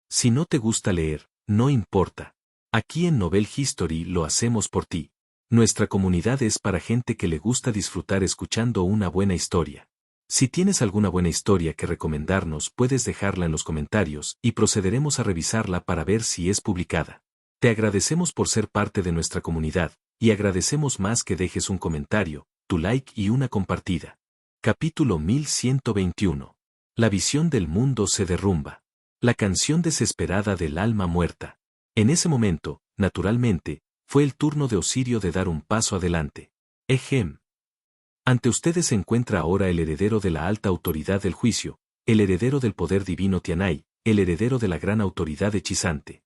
Si no te gusta leer, no importa. Aquí en Novel History lo hacemos por ti. Nuestra comunidad es para gente que le gusta disfrutar escuchando una buena historia. Si tienes alguna buena historia que recomendarnos, puedes dejarla en los comentarios y procederemos a revisarla para ver si es publicada. Te agradecemos por ser parte de nuestra comunidad, y agradecemos más que dejes un comentario, tu like y una compartida. Capítulo 1121. La visión del mundo se derrumba. La canción desesperada del alma muerta. En ese momento, naturalmente, fue el turno de Osirio de dar un paso adelante. Ejem. Ante ustedes se encuentra ahora el heredero de la alta autoridad del juicio, el heredero del poder divino Tianai, el heredero de la gran autoridad hechizante.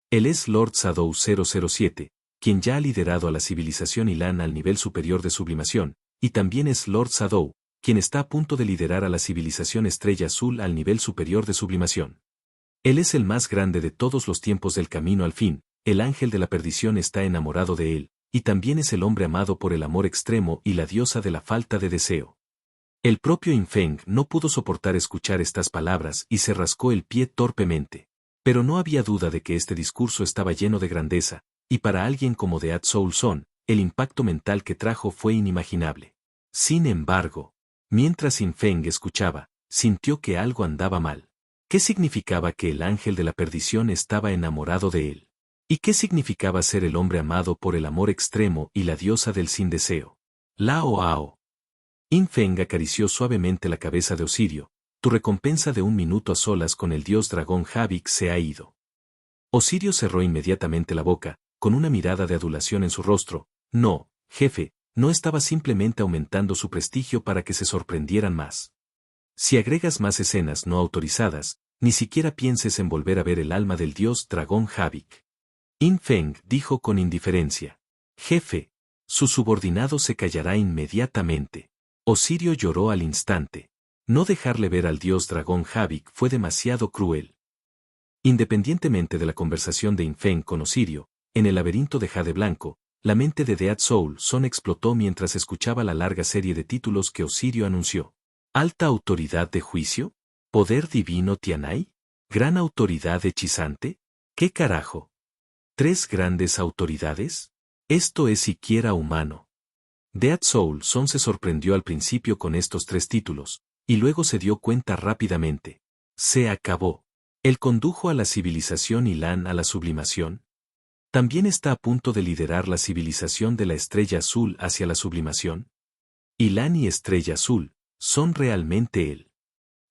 Él es Lord Shadow 007, quien ya ha liderado a la civilización Ilan al nivel superior de sublimación, y también es Lord Shadow, quien está a punto de liderar a la civilización Estrella Azul al nivel superior de sublimación. Él es el más grande de todos los tiempos del camino al fin, el ángel de la perdición está enamorado de él, y también es el hombre amado por el amor extremo y la diosa de la falta de deseo. El propio Infeng no pudo soportar escuchar estas palabras y se rascó el pie torpemente. Pero no había duda de que este discurso estaba lleno de grandeza, y para alguien como Dead Soul Son, el impacto mental que trajo fue inimaginable. Sin embargo, mientras Infeng escuchaba, sintió que algo andaba mal. ¿Qué significaba que el ángel de la perdición estaba enamorado de él? ¿Y qué significaba ser el hombre amado por el amor extremo y la diosa del sin deseo? Lao Ao. Infeng acarició suavemente la cabeza de Osirio. Tu recompensa de 1 minuto a solas con el dios dragón Havik se ha ido. Osirio cerró inmediatamente la boca, con una mirada de adulación en su rostro. No, jefe, no estaba simplemente aumentando su prestigio para que se sorprendieran más. Si agregas más escenas no autorizadas, ni siquiera pienses en volver a ver el alma del dios dragón Havik. Infeng dijo con indiferencia. Jefe, su subordinado se callará inmediatamente. Osirio lloró al instante. No dejarle ver al dios dragón Havik fue demasiado cruel. Independientemente de la conversación de Infeng con Osirio, en el laberinto de Jade Blanco, la mente de Dead Soul Son explotó mientras escuchaba la larga serie de títulos que Osirio anunció. ¿Alta autoridad de juicio? ¿Poder divino Tianai? ¿Gran autoridad hechizante? ¿Qué carajo? ¿3 grandes autoridades? Esto es siquiera humano. Dead Soul Son se sorprendió al principio con estos 3 títulos, y luego se dio cuenta rápidamente. Se acabó. Él condujo a la civilización Ilan a la sublimación. ¿También está a punto de liderar la civilización de la Estrella Azul hacia la sublimación? Ilan y Estrella Azul, son realmente él.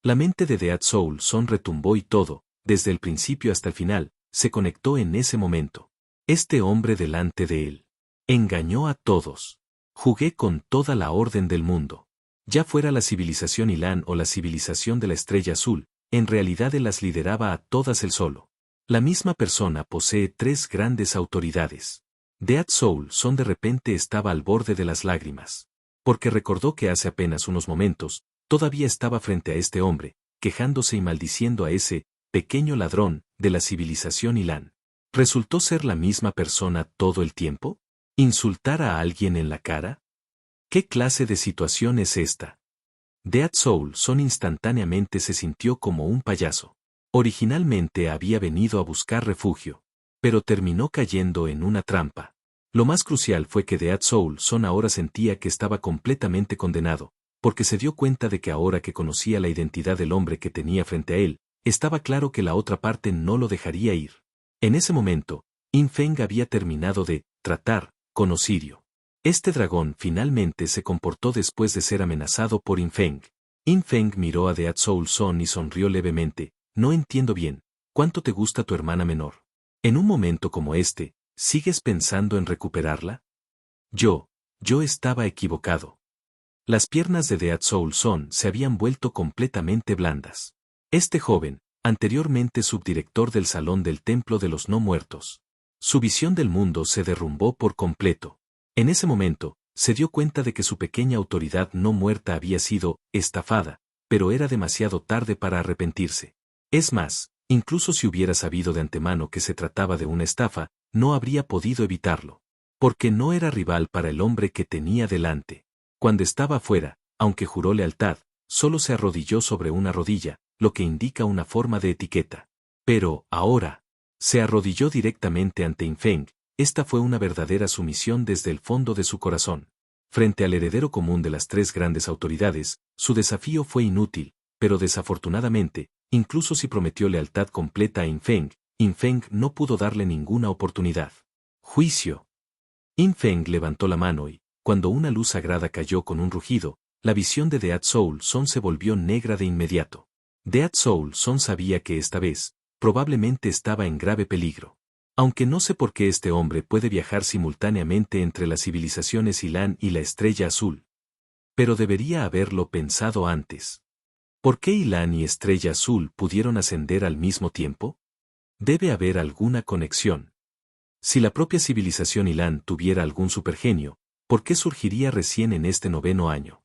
La mente de Dead Soul Son retumbó y todo, desde el principio hasta el final, se conectó en ese momento. Este hombre delante de él. Engañó a todos. Jugué con toda la orden del mundo. Ya fuera la civilización Ilan o la civilización de la Estrella Azul, en realidad él las lideraba a todas él solo. La misma persona posee 3 grandes autoridades. Dead Soul Son de repente estaba al borde de las lágrimas. Porque recordó que hace apenas unos momentos, todavía estaba frente a este hombre, quejándose y maldiciendo a ese pequeño ladrón de la civilización Ilan. ¿Resultó ser la misma persona todo el tiempo? ¿Insultar a alguien en la cara? ¿Qué clase de situación es esta? Dead Soul Son instantáneamente se sintió como un payaso. Originalmente había venido a buscar refugio, pero terminó cayendo en una trampa. Lo más crucial fue que Dead Soul Son ahora sentía que estaba completamente condenado, porque se dio cuenta de que ahora que conocía la identidad del hombre que tenía frente a él, estaba claro que la otra parte no lo dejaría ir. En ese momento, Infeng había terminado de tratar con Osirio. Este dragón finalmente se comportó después de ser amenazado por Infeng. Infeng miró a Dead Soul Son y sonrió levemente. No entiendo bien, ¿cuánto te gusta tu hermana menor? En un momento como este, ¿sigues pensando en recuperarla? Yo estaba equivocado. Las piernas de Dead Soul Son se habían vuelto completamente blandas. Este joven, anteriormente subdirector del Salón del Templo de los No Muertos. Su visión del mundo se derrumbó por completo. En ese momento, se dio cuenta de que su pequeña autoridad no muerta había sido estafada, pero era demasiado tarde para arrepentirse. Es más, incluso si hubiera sabido de antemano que se trataba de una estafa, no habría podido evitarlo. Porque no era rival para el hombre que tenía delante. Cuando estaba afuera, aunque juró lealtad, solo se arrodilló sobre una rodilla, lo que indica una forma de etiqueta. Pero, ahora, se arrodilló directamente ante Infeng. Esta fue una verdadera sumisión desde el fondo de su corazón. Frente al heredero común de las tres grandes autoridades, su desafío fue inútil, pero desafortunadamente, incluso si prometió lealtad completa a Infeng, Infeng no pudo darle ninguna oportunidad. Juicio. Infeng levantó la mano y, cuando una luz sagrada cayó con un rugido, la visión de Dead Soul Son se volvió negra de inmediato. Dead Soul Son sabía que esta vez, probablemente estaba en grave peligro. Aunque no sé por qué este hombre puede viajar simultáneamente entre las civilizaciones Ilan y la Estrella Azul. Pero debería haberlo pensado antes. ¿Por qué Ilan y Estrella Azul pudieron ascender al mismo tiempo? Debe haber alguna conexión. Si la propia civilización Ilan tuviera algún supergenio, ¿por qué surgiría recién en este 9º año?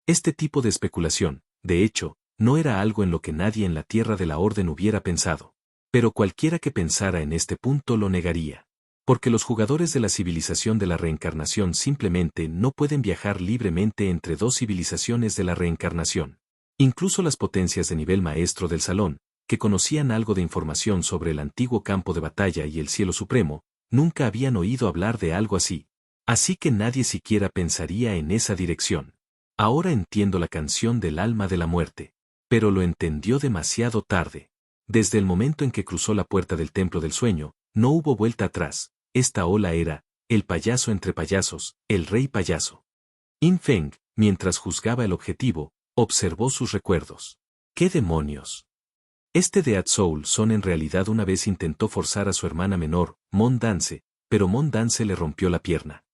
Este tipo de especulación, de hecho, no era algo en lo que nadie en la Tierra de la Orden hubiera pensado. Pero cualquiera que pensara en este punto lo negaría. Porque los jugadores de la civilización de la reencarnación simplemente no pueden viajar libremente entre dos civilizaciones de la reencarnación. Incluso las potencias de nivel maestro del salón, que conocían algo de información sobre el antiguo campo de batalla y el cielo supremo, nunca habían oído hablar de algo así. Así que nadie siquiera pensaría en esa dirección. Ahora entiendo la canción del alma de la muerte. Pero lo entendió demasiado tarde. Desde el momento en que cruzó la puerta del templo del sueño, no hubo vuelta atrás. Esta ola era, el payaso entre payasos, el rey payaso. Infeng, mientras juzgaba el objetivo, observó sus recuerdos. ¿Qué demonios? Este Dead Soul Son en realidad una vez intentó forzar a su hermana menor, Mon Dance, pero Mon Dance le rompió la pierna.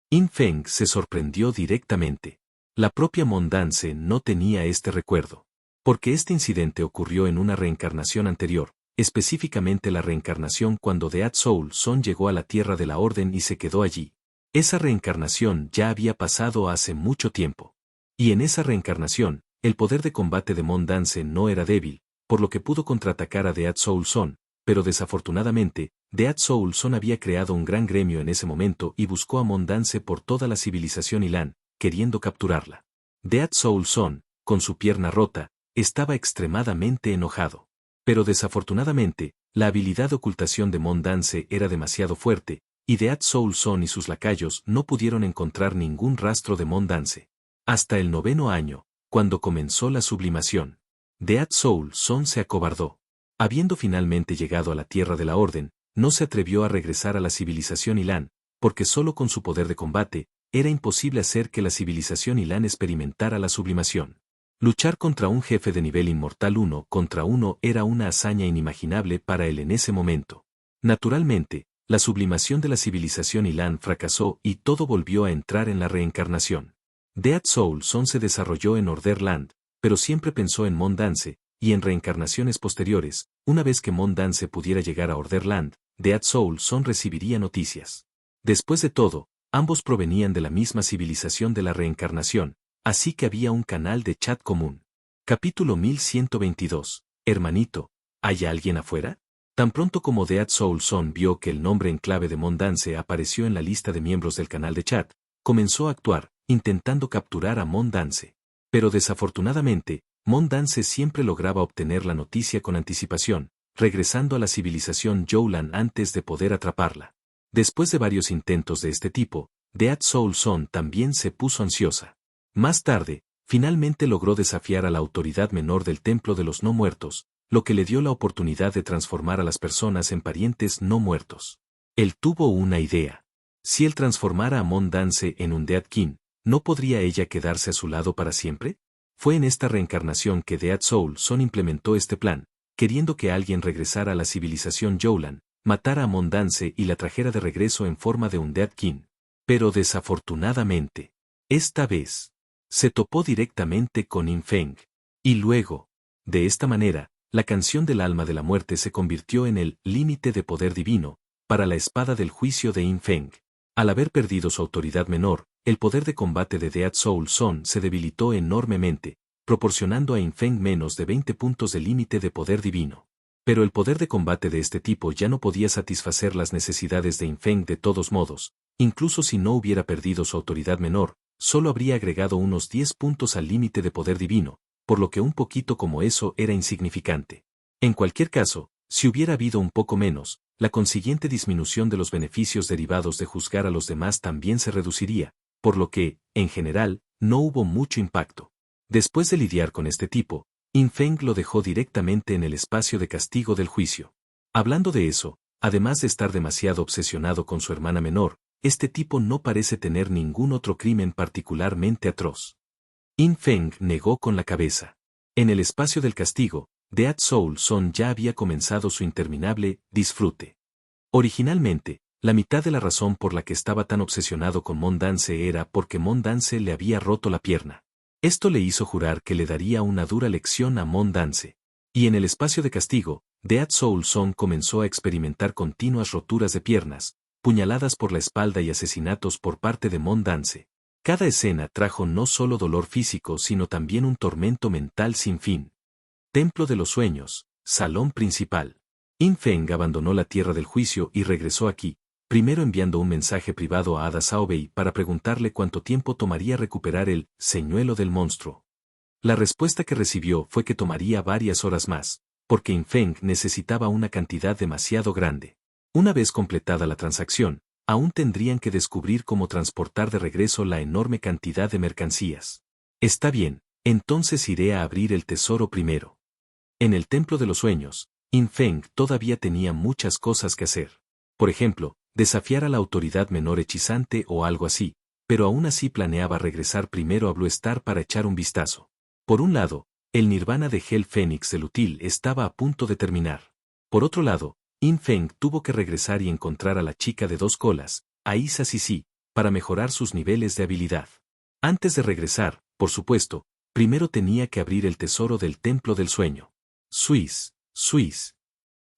Infeng se sorprendió directamente. La propia Mon Dance no tenía este recuerdo. Porque este incidente ocurrió en una reencarnación anterior, específicamente la reencarnación cuando Dead Soul Son llegó a la Tierra de la Orden y se quedó allí. Esa reencarnación ya había pasado hace mucho tiempo. Y en esa reencarnación, el poder de combate de Mon Dance no era débil, por lo que pudo contraatacar a Dead Soul Son, pero desafortunadamente, Dead Soul Son había creado un gran gremio en ese momento y buscó a Mon Dance por toda la civilización Ilan, queriendo capturarla. Dead Soul Son, con su pierna rota, estaba extremadamente enojado. Pero desafortunadamente, la habilidad de ocultación de Mon Dance era demasiado fuerte, y Dead Soul Son y sus lacayos no pudieron encontrar ningún rastro de Mon Dance. Hasta el 9º año, cuando comenzó la sublimación. Dead Soul Son se acobardó. Habiendo finalmente llegado a la Tierra de la Orden, no se atrevió a regresar a la civilización Ilan, porque solo con su poder de combate, era imposible hacer que la civilización Ilan experimentara la sublimación. Luchar contra un jefe de nivel inmortal 1 contra 1 era una hazaña inimaginable para él en ese momento. Naturalmente, la sublimación de la civilización Ilan fracasó y todo volvió a entrar en la reencarnación. Dead Soul Son se desarrolló en Orderland, pero siempre pensó en Mon Dance, y en reencarnaciones posteriores, una vez que Mon Dance pudiera llegar a Orderland, Dead Soul Son recibiría noticias. Después de todo, ambos provenían de la misma civilización de la reencarnación, así que había un canal de chat común. Capítulo 1122. Hermanito, ¿hay alguien afuera? Tan pronto como Dead Soul Son vio que el nombre en clave de Mon Dance apareció en la lista de miembros del canal de chat, comenzó a actuar, intentando capturar a Mon Dance. Pero desafortunadamente, Mon Dance siempre lograba obtener la noticia con anticipación, regresando a la civilización Joulan antes de poder atraparla. Después de varios intentos de este tipo, Dead Soul Son también se puso ansiosa. Más tarde, finalmente logró desafiar a la autoridad menor del Templo de los No Muertos, lo que le dio la oportunidad de transformar a las personas en parientes no muertos. Él tuvo una idea. Si él transformara a Mon Dance en un Dead King, ¿no podría ella quedarse a su lado para siempre? Fue en esta reencarnación que Dead Soul Son implementó este plan, queriendo que alguien regresara a la civilización Joulan, matara a Mon Dance y la trajera de regreso en forma de un Dead King. Pero desafortunadamente, esta vez, se topó directamente con Infeng. Y luego, de esta manera, la canción del alma de la muerte se convirtió en el límite de poder divino, para la espada del juicio de Infeng. Al haber perdido su autoridad menor, el poder de combate de Dead Soul Son se debilitó enormemente, proporcionando a Infeng menos de 20 puntos de límite de poder divino. Pero el poder de combate de este tipo ya no podía satisfacer las necesidades de Infeng de todos modos, incluso si no hubiera perdido su autoridad menor, solo habría agregado unos 10 puntos al límite de poder divino, por lo que un poquito como eso era insignificante. En cualquier caso, Si hubiera habido un poco menos, la consiguiente disminución de los beneficios derivados de juzgar a los demás también se reduciría, por lo que, en general, no hubo mucho impacto. Después de lidiar con este tipo, In Feng lo dejó directamente en el espacio de castigo del juicio. Hablando de eso, además de estar demasiado obsesionado con su hermana menor, este tipo no parece tener ningún otro crimen particularmente atroz. In Feng negó con la cabeza. En el espacio del castigo, Dead Soul Son ya había comenzado su interminable disfrute. Originalmente, la mitad de la razón por la que estaba tan obsesionado con Mondance era porque Mondance le había roto la pierna. Esto le hizo jurar que le daría una dura lección a Mondance. Y en el espacio de castigo, Dead Soul Son comenzó a experimentar continuas roturas de piernas, puñaladas por la espalda y asesinatos por parte de Mondance. Cada escena trajo no solo dolor físico sino también un tormento mental sin fin. Templo de los Sueños, salón principal. In Feng abandonó la tierra del juicio y regresó aquí, primero enviando un mensaje privado a Ada Xiaobei para preguntarle cuánto tiempo tomaría recuperar el señuelo del monstruo. La respuesta que recibió fue que tomaría varias horas más, porque In Feng necesitaba una cantidad demasiado grande. Una vez completada la transacción, aún tendrían que descubrir cómo transportar de regreso la enorme cantidad de mercancías. Está bien, entonces iré a abrir el tesoro primero. En el Templo de los Sueños, In Feng todavía tenía muchas cosas que hacer. Por ejemplo, desafiar a la autoridad menor hechizante o algo así, pero aún así planeaba regresar primero a Blue Star para echar un vistazo. Por un lado, el nirvana de Hell Phoenix del Util estaba a punto de terminar. Por otro lado, In Feng tuvo que regresar y encontrar a la chica de dos colas, a Isa Sisi, para mejorar sus niveles de habilidad. Antes de regresar, por supuesto, primero tenía que abrir el tesoro del Templo del Sueño. Suiz.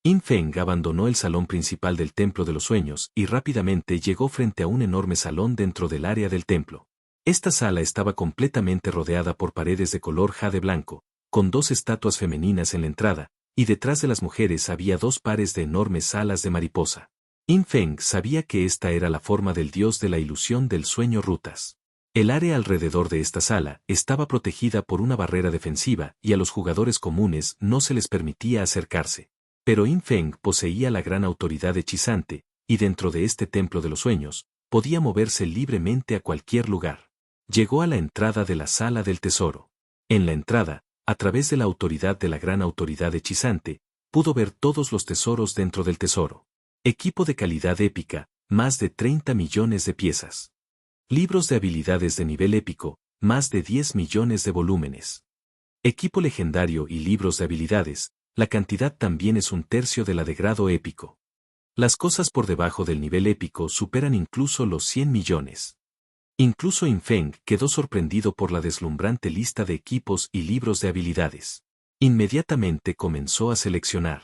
In Feng abandonó el salón principal del Templo de los Sueños y rápidamente llegó frente a un enorme salón dentro del área del templo. Esta sala estaba completamente rodeada por paredes de color jade blanco, con dos estatuas femeninas en la entrada, y detrás de las mujeres había dos pares de enormes alas de mariposa. In Feng sabía que esta era la forma del dios de la ilusión del sueño Rutas. El área alrededor de esta sala estaba protegida por una barrera defensiva y a los jugadores comunes no se les permitía acercarse. Pero In Feng poseía la gran autoridad hechizante, y dentro de este templo de los sueños, podía moverse libremente a cualquier lugar. Llegó a la entrada de la sala del tesoro. En la entrada, a través de la autoridad de la gran autoridad hechizante, pudo ver todos los tesoros dentro del tesoro. Equipo de calidad épica, más de 30 millones de piezas. Libros de habilidades de nivel épico, más de 10 millones de volúmenes. Equipo legendario y libros de habilidades, la cantidad también es un tercio de la de grado épico. Las cosas por debajo del nivel épico superan incluso los 100 millones. Incluso In Feng quedó sorprendido por la deslumbrante lista de equipos y libros de habilidades. Inmediatamente comenzó a seleccionar.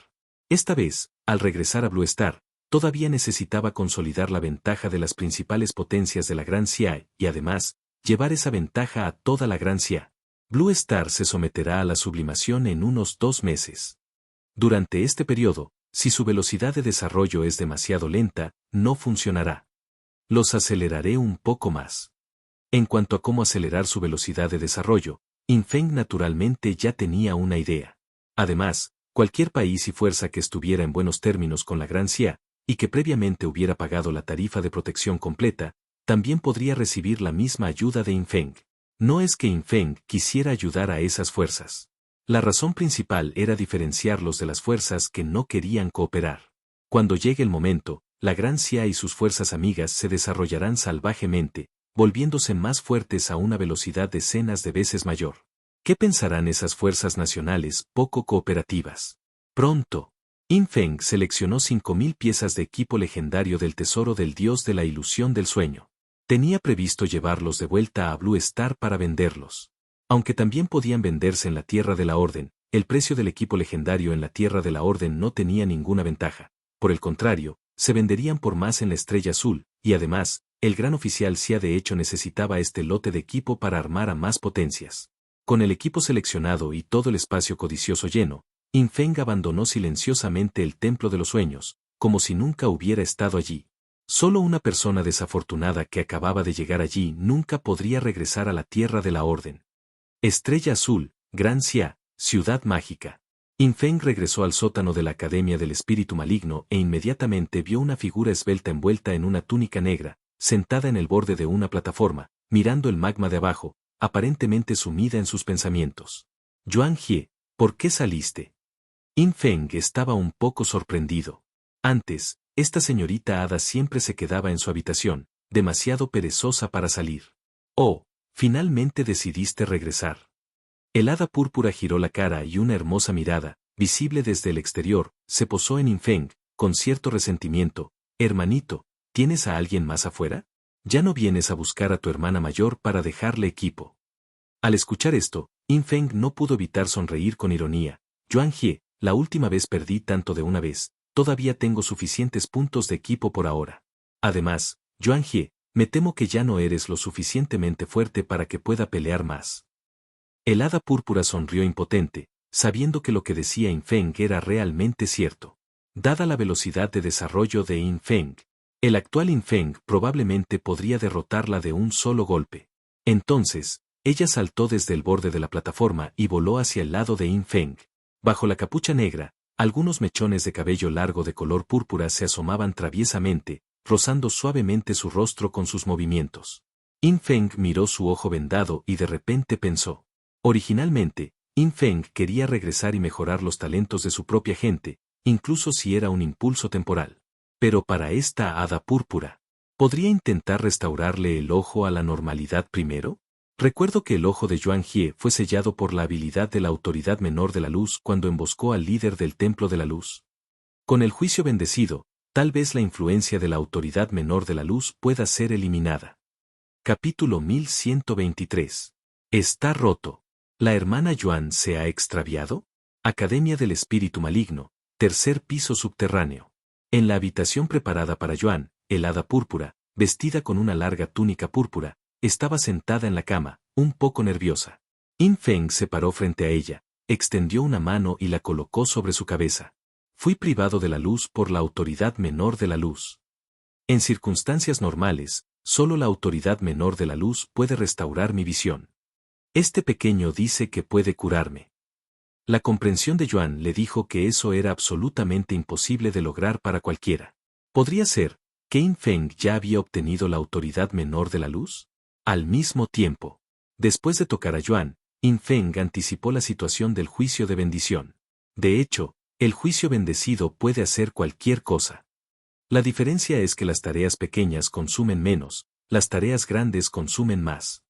Esta vez, al regresar a Blue Star, todavía necesitaba consolidar la ventaja de las principales potencias de la Gran Xia y además, llevar esa ventaja a toda la Gran Xia. Blue Star se someterá a la sublimación en unos 2 meses. Durante este periodo, si su velocidad de desarrollo es demasiado lenta, no funcionará. Los aceleraré un poco más. En cuanto a cómo acelerar su velocidad de desarrollo, In Feng naturalmente ya tenía una idea. Además, cualquier país y fuerza que estuviera en buenos términos con la Gran Xia, y que previamente hubiera pagado la tarifa de protección completa, también podría recibir la misma ayuda de In Feng. No es que In Feng quisiera ayudar a esas fuerzas. La razón principal era diferenciarlos de las fuerzas que no querían cooperar. Cuando llegue el momento, la Gran Xia y sus fuerzas amigas se desarrollarán salvajemente, volviéndose más fuertes a una velocidad decenas de veces mayor. ¿Qué pensarán esas fuerzas nacionales poco cooperativas? Pronto, In Feng seleccionó 5.000 piezas de equipo legendario del tesoro del dios de la ilusión del sueño. Tenía previsto llevarlos de vuelta a Blue Star para venderlos. Aunque también podían venderse en la Tierra de la Orden, el precio del equipo legendario en la Tierra de la Orden no tenía ninguna ventaja. Por el contrario, se venderían por más en la Estrella Azul, y además, el gran oficial Xia de hecho necesitaba este lote de equipo para armar a más potencias. Con el equipo seleccionado y todo el espacio codicioso lleno, In Feng abandonó silenciosamente el Templo de los Sueños, como si nunca hubiera estado allí. Solo una persona desafortunada que acababa de llegar allí nunca podría regresar a la Tierra de la Orden. Estrella Azul, Gran Xia, Ciudad Mágica. Infeng regresó al sótano de la Academia del Espíritu Maligno e inmediatamente vio una figura esbelta envuelta en una túnica negra, sentada en el borde de una plataforma, mirando el magma de abajo, aparentemente sumida en sus pensamientos. Yuan Jie, ¿por qué saliste? Infeng estaba un poco sorprendido. Antes, esta señorita hada siempre se quedaba en su habitación, demasiado perezosa para salir. Oh, finalmente decidiste regresar. El hada púrpura giró la cara y una hermosa mirada, visible desde el exterior, se posó en Infeng, con cierto resentimiento. Hermanito, ¿tienes a alguien más afuera? ¿Ya no vienes a buscar a tu hermana mayor para dejarle equipo? Al escuchar esto, Infeng no pudo evitar sonreír con ironía. Yuan Jie, la última vez perdí tanto de una vez, todavía tengo suficientes puntos de equipo por ahora. Además, Yuan Jie, me temo que ya no eres lo suficientemente fuerte para que pueda pelear más. El hada púrpura sonrió impotente, sabiendo que lo que decía Infeng era realmente cierto. Dada la velocidad de desarrollo de Infeng, el actual Infeng probablemente podría derrotarla de un solo golpe. Entonces, ella saltó desde el borde de la plataforma y voló hacia el lado de Infeng. Bajo la capucha negra, algunos mechones de cabello largo de color púrpura se asomaban traviesamente, rozando suavemente su rostro con sus movimientos. Infeng miró su ojo vendado y de repente pensó. Originalmente, Infeng quería regresar y mejorar los talentos de su propia gente, incluso si era un impulso temporal. Pero para esta hada púrpura, ¿podría intentar restaurarle el ojo a la normalidad primero? Recuerdo que el ojo de Yuan Jie fue sellado por la habilidad de la autoridad menor de la luz cuando emboscó al líder del Templo de la Luz. Con el juicio bendecido, tal vez la influencia de la autoridad menor de la luz pueda ser eliminada. Capítulo 1123. Está roto. ¿La hermana Yuan se ha extraviado? Academia del Espíritu Maligno, tercer piso subterráneo. En la habitación preparada para Yuan, el hada púrpura, vestida con una larga túnica púrpura, estaba sentada en la cama, un poco nerviosa. Infeng se paró frente a ella, extendió una mano y la colocó sobre su cabeza. Fui privado de la luz por la autoridad menor de la luz. En circunstancias normales, solo la autoridad menor de la luz puede restaurar mi visión. Este pequeño dice que puede curarme. La comprensión de Yuan le dijo que eso era absolutamente imposible de lograr para cualquiera. ¿Podría ser que Infeng ya había obtenido la autoridad menor de la luz? Al mismo tiempo, después de tocar a Yuan, Infeng anticipó la situación del juicio de bendición. De hecho, el juicio bendecido puede hacer cualquier cosa. La diferencia es que las tareas pequeñas consumen menos, las tareas grandes consumen más.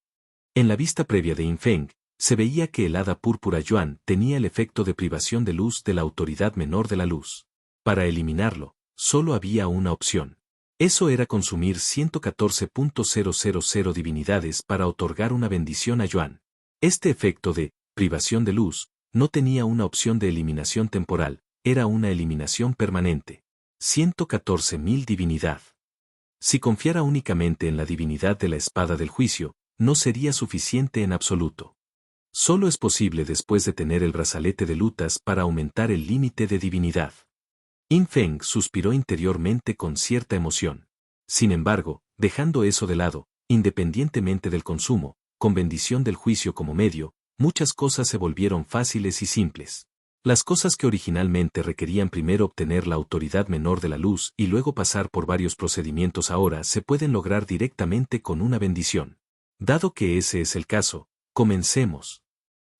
En la vista previa de Infeng, se veía que el hada púrpura Yuan tenía el efecto de privación de luz de la autoridad menor de la luz. Para eliminarlo, solo había una opción. Eso era consumir 114.000 divinidades para otorgar una bendición a Yuan. Este efecto de privación de luz no tenía una opción de eliminación temporal, era una eliminación permanente. 114.000 divinidad. Si confiara únicamente en la divinidad de la espada del juicio, no sería suficiente en absoluto. Solo es posible después de tener el brazalete de lutas para aumentar el límite de divinidad. Infeng suspiró interiormente con cierta emoción. Sin embargo, dejando eso de lado, independientemente del consumo, con bendición del juicio como medio, muchas cosas se volvieron fáciles y simples. Las cosas que originalmente requerían primero obtener la autoridad menor de la luz y luego pasar por varios procedimientos ahora se pueden lograr directamente con una bendición. Dado que ese es el caso, comencemos.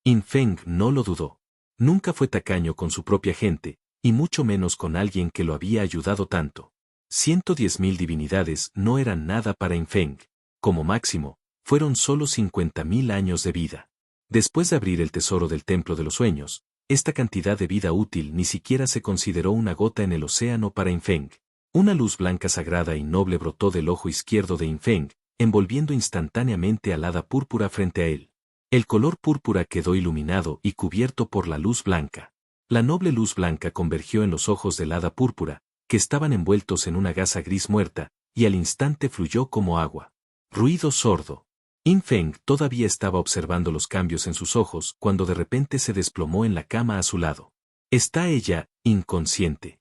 Infeng no lo dudó. Nunca fue tacaño con su propia gente, y mucho menos con alguien que lo había ayudado tanto. 110.000 divinidades no eran nada para Infeng. Como máximo, fueron solo 50.000 años de vida. Después de abrir el tesoro del Templo de los Sueños, esta cantidad de vida útil ni siquiera se consideró una gota en el océano para Infeng. Una luz blanca sagrada y noble brotó del ojo izquierdo de Infeng, envolviendo instantáneamente al hada púrpura frente a él. El color púrpura quedó iluminado y cubierto por la luz blanca. La noble luz blanca convergió en los ojos del hada púrpura, que estaban envueltos en una gasa gris muerta, y al instante fluyó como agua. Ruido sordo. Infeng todavía estaba observando los cambios en sus ojos cuando de repente se desplomó en la cama a su lado. ¿Está ella inconsciente?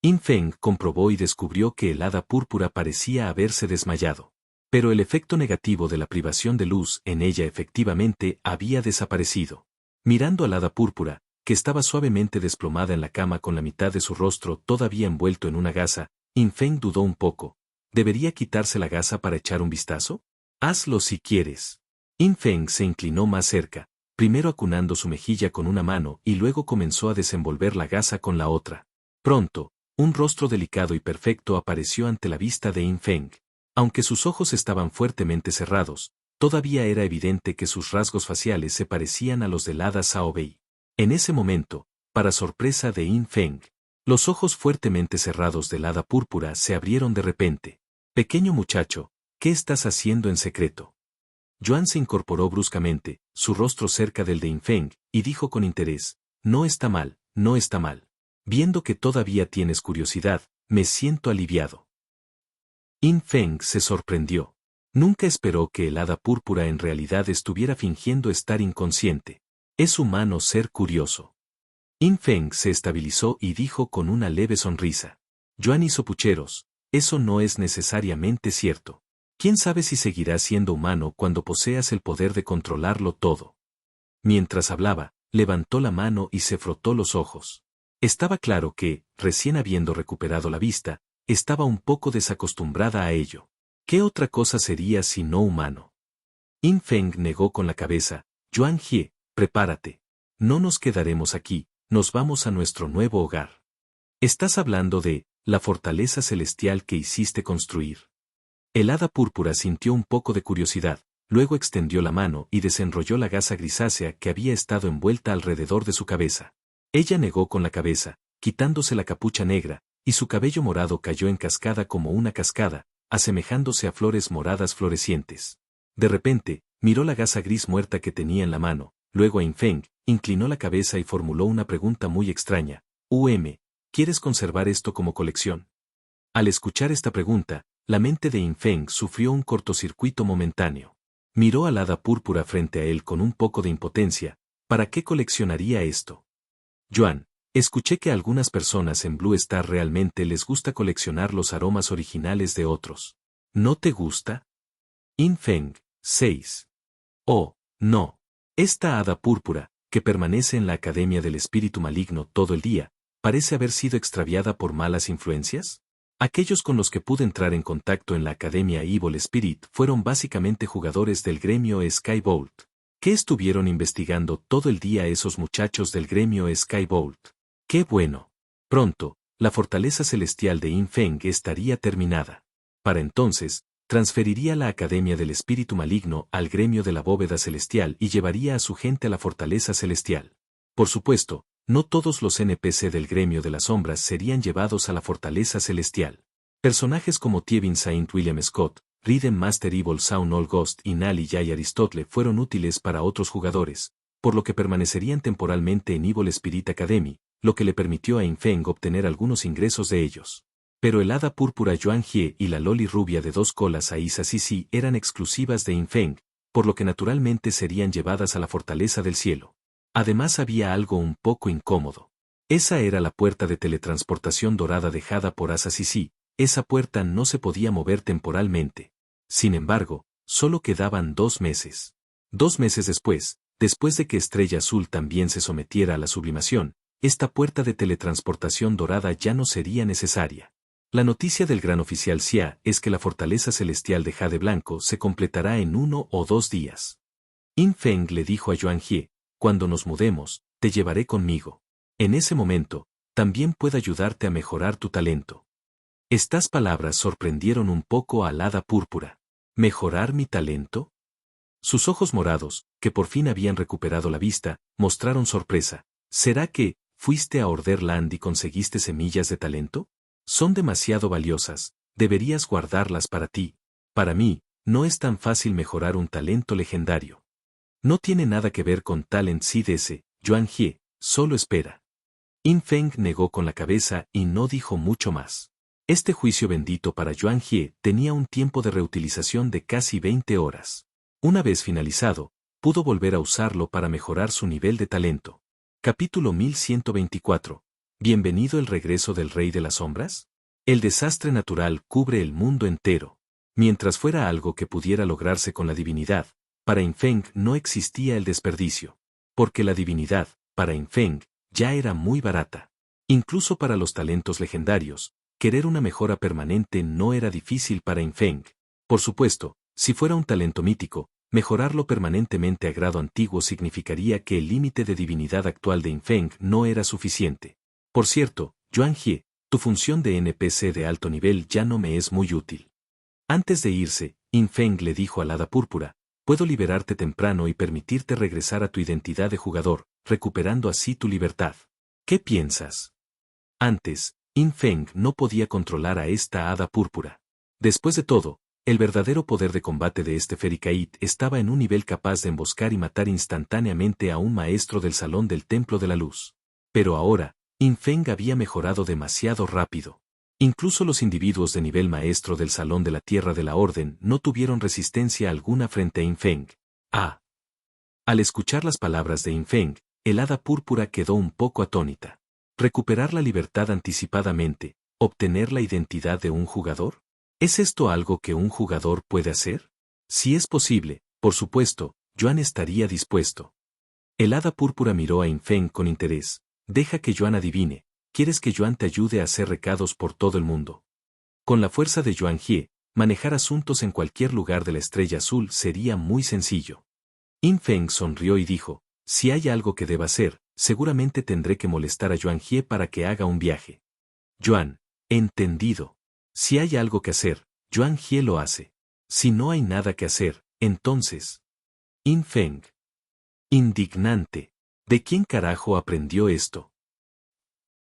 Infeng comprobó y descubrió que el hada púrpura parecía haberse desmayado. Pero el efecto negativo de la privación de luz en ella efectivamente había desaparecido. Mirando al hada púrpura, que estaba suavemente desplomada en la cama con la mitad de su rostro todavía envuelto en una gasa, Yin Feng dudó un poco. ¿Debería quitarse la gasa para echar un vistazo? Hazlo si quieres. Yin Feng se inclinó más cerca, primero acunando su mejilla con una mano y luego comenzó a desenvolver la gasa con la otra. Pronto, un rostro delicado y perfecto apareció ante la vista de Yin Feng. Aunque sus ojos estaban fuertemente cerrados, todavía era evidente que sus rasgos faciales se parecían a los del hada Sao Bei. En ese momento, para sorpresa de Yin Feng, los ojos fuertemente cerrados del hada púrpura se abrieron de repente. Pequeño muchacho, ¿qué estás haciendo en secreto? Yuan se incorporó bruscamente, su rostro cerca del de Yin Feng, y dijo con interés, no está mal, no está mal. Viendo que todavía tienes curiosidad, me siento aliviado. Yin Feng se sorprendió. Nunca esperó que el hada púrpura en realidad estuviera fingiendo estar inconsciente. Es humano ser curioso. Yin Feng se estabilizó y dijo con una leve sonrisa. Yuan hizo pucheros, eso no es necesariamente cierto. ¿Quién sabe si seguirás siendo humano cuando poseas el poder de controlarlo todo? Mientras hablaba, levantó la mano y se frotó los ojos. Estaba claro que, recién habiendo recuperado la vista, estaba un poco desacostumbrada a ello. ¿Qué otra cosa sería si no humano? Yin Feng negó con la cabeza. Yuan Jie, prepárate. No nos quedaremos aquí, nos vamos a nuestro nuevo hogar. Estás hablando de la fortaleza celestial que hiciste construir. El hada púrpura sintió un poco de curiosidad, luego extendió la mano y desenrolló la gasa grisácea que había estado envuelta alrededor de su cabeza. Ella negó con la cabeza, quitándose la capucha negra, y su cabello morado cayó en cascada como una cascada, asemejándose a flores moradas florecientes. De repente, miró la gasa gris muerta que tenía en la mano, luego a Yin Feng, inclinó la cabeza y formuló una pregunta muy extraña. ¿Quieres conservar esto como colección? Al escuchar esta pregunta, la mente de Yin Feng sufrió un cortocircuito momentáneo. Miró al hada púrpura frente a él con un poco de impotencia. ¿Para qué coleccionaría esto? Yuan, escuché que a algunas personas en Blue Star realmente les gusta coleccionar los aromas originales de otros. ¿No te gusta? Yin Feng, 6. Oh, no. Esta hada púrpura, que permanece en la Academia del Espíritu Maligno todo el día, ¿parece haber sido extraviada por malas influencias? Aquellos con los que pude entrar en contacto en la Academia Evil Spirit fueron básicamente jugadores del gremio Skybolt. ¿Qué estuvieron investigando todo el día esos muchachos del gremio Skybolt? ¡Qué bueno! Pronto, la fortaleza celestial de Yin Feng estaría terminada. Para entonces, transferiría la Academia del Espíritu Maligno al gremio de la Bóveda Celestial y llevaría a su gente a la fortaleza celestial. Por supuesto, no todos los NPC del gremio de las sombras serían llevados a la fortaleza celestial. Personajes como Tievin Saint William Scott, Rhythm Master Evil Sound All Ghost y Nali y Aristotle fueron útiles para otros jugadores, por lo que permanecerían temporalmente en Evil Spirit Academy, lo que le permitió a Yin Feng obtener algunos ingresos de ellos. Pero el hada púrpura Yuan Jie y la loli rubia de 2 colas Aisa Sisi eran exclusivas de Yin Feng, por lo que naturalmente serían llevadas a la fortaleza del cielo. Además había algo un poco incómodo. Esa era la puerta de teletransportación dorada dejada por Asa Sisi. Esa puerta no se podía mover temporalmente. Sin embargo, solo quedaban 2 meses. 2 meses después de que Estrella Azul también se sometiera a la sublimación, esta puerta de teletransportación dorada ya no sería necesaria. La noticia del gran oficial Xia es que la fortaleza celestial de Jade Blanco se completará en 1 o 2 días. Yin Feng le dijo a Yuan Jie, cuando nos mudemos, te llevaré conmigo. En ese momento, también puedo ayudarte a mejorar tu talento. Estas palabras sorprendieron un poco al hada púrpura. ¿Mejorar mi talento? Sus ojos morados, que por fin habían recuperado la vista, mostraron sorpresa. ¿Será que fuiste a Orderland y conseguiste semillas de talento? Son demasiado valiosas, deberías guardarlas para ti. Para mí, no es tan fácil mejorar un talento legendario. No tiene nada que ver con Talent CDS, Yuan Jie, solo espera. Yin Feng negó con la cabeza y no dijo mucho más. Este juicio bendito para Yuan Jie tenía un tiempo de reutilización de casi 20 horas. Una vez finalizado, pudo volver a usarlo para mejorar su nivel de talento. Capítulo 1124. ¿Bienvenido el regreso del Rey de las Sombras? El desastre natural cubre el mundo entero. Mientras fuera algo que pudiera lograrse con la divinidad, para Yin Feng no existía el desperdicio. Porque la divinidad, para Yin Feng, ya era muy barata. Incluso para los talentos legendarios, querer una mejora permanente no era difícil para Infeng. Por supuesto, si fuera un talento mítico, mejorarlo permanentemente a grado antiguo significaría que el límite de divinidad actual de Infeng no era suficiente. Por cierto, Yuan Jie, tu función de NPC de alto nivel ya no me es muy útil. Antes de irse, Infeng le dijo al Hada Púrpura, puedo liberarte temprano y permitirte regresar a tu identidad de jugador, recuperando así tu libertad. ¿Qué piensas? Antes, Infeng no podía controlar a esta Hada Púrpura. Después de todo, el verdadero poder de combate de este Fericaid estaba en un nivel capaz de emboscar y matar instantáneamente a un maestro del Salón del Templo de la Luz. Pero ahora, Infeng había mejorado demasiado rápido. Incluso los individuos de nivel maestro del Salón de la Tierra de la Orden no tuvieron resistencia alguna frente a Infeng. Al escuchar las palabras de Infeng, el Hada Púrpura quedó un poco atónita. ¿Recuperar la libertad anticipadamente, obtener la identidad de un jugador? ¿Es esto algo que un jugador puede hacer? Si es posible, por supuesto, Yuan estaría dispuesto. El Hada Púrpura miró a Infeng con interés. Deja que Yuan adivine. ¿Quieres que Yuan te ayude a hacer recados por todo el mundo? Con la fuerza de Yuan Jie, manejar asuntos en cualquier lugar de la Estrella Azul sería muy sencillo. Infeng sonrió y dijo, si hay algo que deba hacer, seguramente tendré que molestar a Yuan Jie para que haga un viaje. Yuan, entendido. Si hay algo que hacer, Yuan Jie lo hace. Si no hay nada que hacer, entonces. Infeng. Indignante. ¿De quién carajo aprendió esto?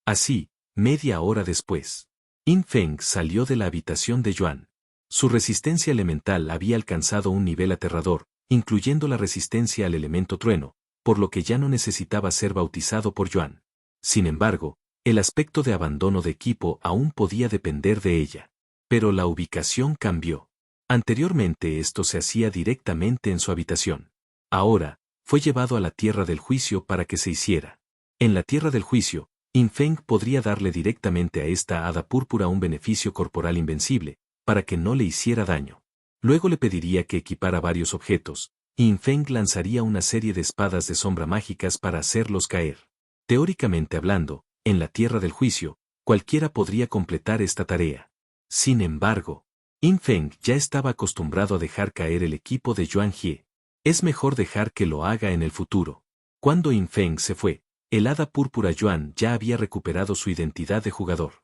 Así, media hora después, Infeng salió de la habitación de Yuan. Su resistencia elemental había alcanzado un nivel aterrador, incluyendo la resistencia al elemento trueno, por lo que ya no necesitaba ser bautizado por Yuan. Sin embargo, el aspecto de abandono de equipo aún podía depender de ella. Pero la ubicación cambió. Anteriormente esto se hacía directamente en su habitación. Ahora, fue llevado a la Tierra del Juicio para que se hiciera. En la Tierra del Juicio, Infeng podría darle directamente a esta Hada Púrpura un beneficio corporal invencible, para que no le hiciera daño. Luego le pediría que equipara varios objetos, y Infeng lanzaría una serie de espadas de sombra mágicas para hacerlos caer. Teóricamente hablando, en la Tierra del Juicio, cualquiera podría completar esta tarea. Sin embargo, Infeng ya estaba acostumbrado a dejar caer el equipo de Yuan Jie. Es mejor dejar que lo haga en el futuro. Cuando Infeng se fue, el Hada Púrpura Yuan ya había recuperado su identidad de jugador.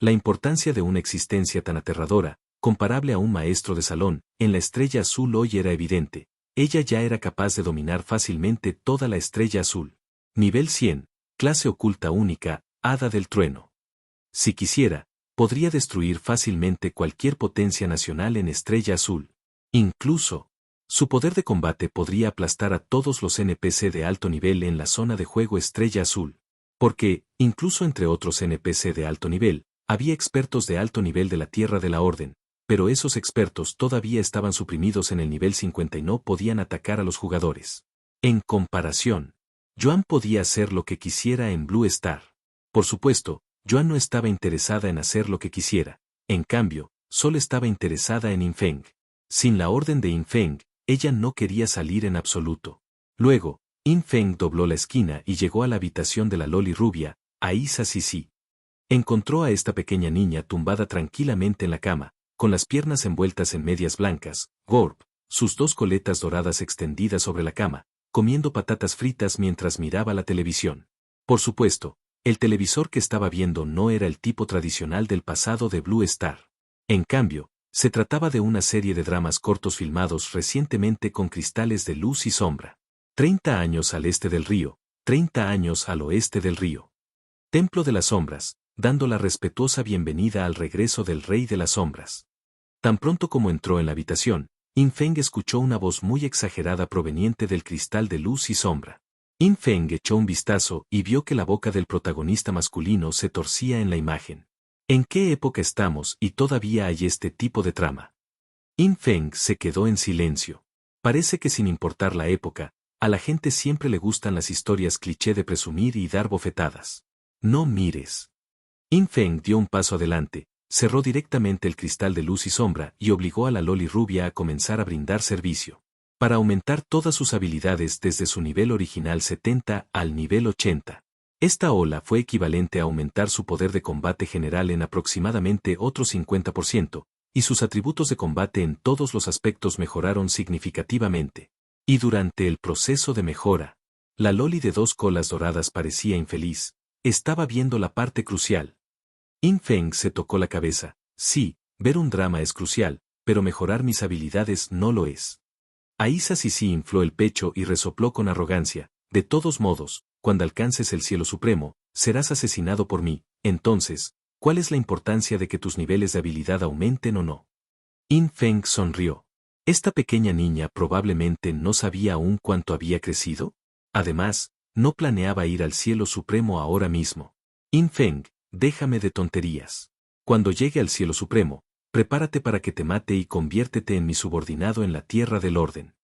La importancia de una existencia tan aterradora, comparable a un maestro de salón, en la Estrella Azul hoy era evidente. Ella ya era capaz de dominar fácilmente toda la Estrella Azul. Nivel 100, clase oculta única, Hada del Trueno. Si quisiera, podría destruir fácilmente cualquier potencia nacional en Estrella Azul. Incluso, su poder de combate podría aplastar a todos los NPC de alto nivel en la zona de juego Estrella Azul. Porque, incluso entre otros NPC de alto nivel, había expertos de alto nivel de la Tierra de la Orden, pero esos expertos todavía estaban suprimidos en el nivel 50 y no podían atacar a los jugadores. En comparación, Yuan podía hacer lo que quisiera en Blue Star. Por supuesto, Yuan no estaba interesada en hacer lo que quisiera, en cambio, solo estaba interesada en Infeng. Sin la orden de Infeng, ella no quería salir en absoluto. Luego, Infeng dobló la esquina y llegó a la habitación de la Loli rubia, Aisa Sisi. Encontró a esta pequeña niña tumbada tranquilamente en la cama, con las piernas envueltas en medias blancas, Gorp, sus dos coletas doradas extendidas sobre la cama, comiendo patatas fritas mientras miraba la televisión. Por supuesto, el televisor que estaba viendo no era el tipo tradicional del pasado de Blue Star. En cambio, se trataba de una serie de dramas cortos filmados recientemente con cristales de luz y sombra. 30 años al este del río, 30 años al oeste del río. Templo de las Sombras, dando la respetuosa bienvenida al regreso del Rey de las Sombras. Tan pronto como entró en la habitación, Infeng escuchó una voz muy exagerada proveniente del cristal de luz y sombra. Infeng echó un vistazo y vio que la boca del protagonista masculino se torcía en la imagen. ¿En qué época estamos y todavía hay este tipo de trama? Infeng se quedó en silencio. Parece que sin importar la época, a la gente siempre le gustan las historias cliché de presumir y dar bofetadas. No mires. Infeng dio un paso adelante, cerró directamente el cristal de luz y sombra y obligó a la Loli rubia a comenzar a brindar servicio. Para aumentar todas sus habilidades desde su nivel original 70 al nivel 80. Esta ola fue equivalente a aumentar su poder de combate general en aproximadamente otro 50%, y sus atributos de combate en todos los aspectos mejoraron significativamente. Y durante el proceso de mejora, la Loli de 2 colas doradas parecía infeliz. Estaba viendo la parte crucial. In Feng se tocó la cabeza. Sí, ver un drama es crucial, pero mejorar mis habilidades no lo es. Aisa Sisi infló el pecho y resopló con arrogancia. De todos modos, cuando alcances el cielo supremo, serás asesinado por mí. Entonces, ¿cuál es la importancia de que tus niveles de habilidad aumenten o no? In Feng sonrió. ¿Esta pequeña niña probablemente no sabía aún cuánto había crecido? Además, no planeaba ir al cielo supremo ahora mismo. In Feng, déjame de tonterías. Cuando llegue al cielo supremo, prepárate para que te mate y conviértete en mi subordinado en la tierra del orden.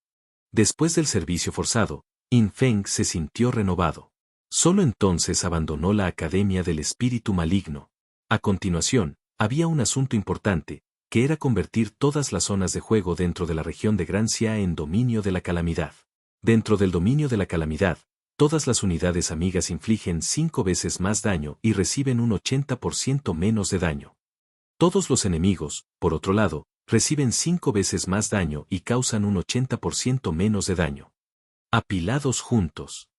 Después del servicio forzado, In Feng se sintió renovado. Solo entonces abandonó la Academia del Espíritu Maligno. A continuación, había un asunto importante, que era convertir todas las zonas de juego dentro de la región de Gran Xia en dominio de la calamidad. Dentro del dominio de la calamidad, todas las unidades amigas infligen 5 veces más daño y reciben un 80% menos de daño. Todos los enemigos, por otro lado, reciben 5 veces más daño y causan un 80% menos de daño. Apilados juntos.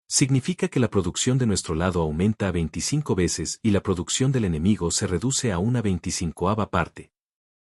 Significa que la producción de nuestro lado aumenta a 25 veces y la producción del enemigo se reduce a una 25ª parte.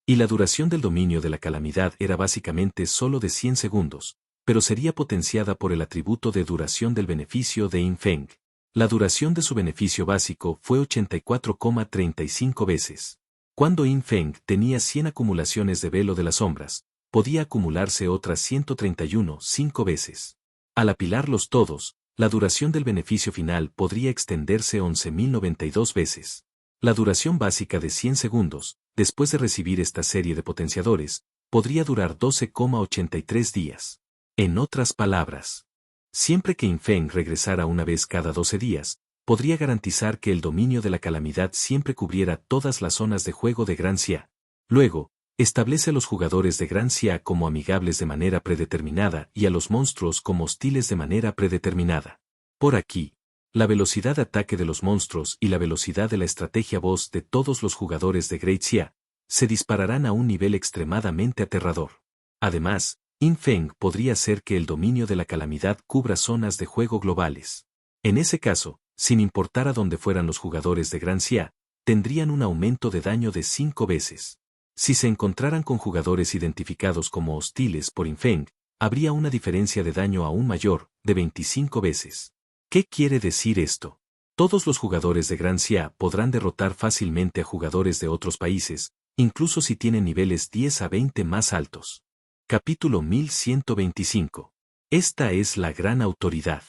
Y la duración del dominio de la calamidad era básicamente solo de 100 segundos, pero sería potenciada por el atributo de duración del beneficio de In Feng. La duración de su beneficio básico fue 84,35 veces. Cuando In Feng tenía 100 acumulaciones de velo de las sombras, podía acumularse otras 131,5 veces. Al apilarlos todos, la duración del beneficio final podría extenderse 11.092 veces. La duración básica de 100 segundos, después de recibir esta serie de potenciadores, podría durar 12,83 días. En otras palabras, siempre que In Feng regresara una vez cada 12 días, podría garantizar que el dominio de la calamidad siempre cubriera todas las zonas de juego de Gran Xia. Luego, establece a los jugadores de Gran Xia como amigables de manera predeterminada y a los monstruos como hostiles de manera predeterminada. Por aquí, la velocidad de ataque de los monstruos y la velocidad de la estrategia boss de todos los jugadores de Great Xia se dispararán a un nivel extremadamente aterrador. Además, In Feng podría hacer que el dominio de la calamidad cubra zonas de juego globales. En ese caso, sin importar a dónde fueran los jugadores de Gran Xia, tendrían un aumento de daño de 5 veces. Si se encontraran con jugadores identificados como hostiles por In Feng, habría una diferencia de daño aún mayor, de 25 veces. ¿Qué quiere decir esto? Todos los jugadores de Gran Xia podrán derrotar fácilmente a jugadores de otros países, incluso si tienen niveles 10 a 20 más altos. Capítulo 1125. Esta es la gran autoridad.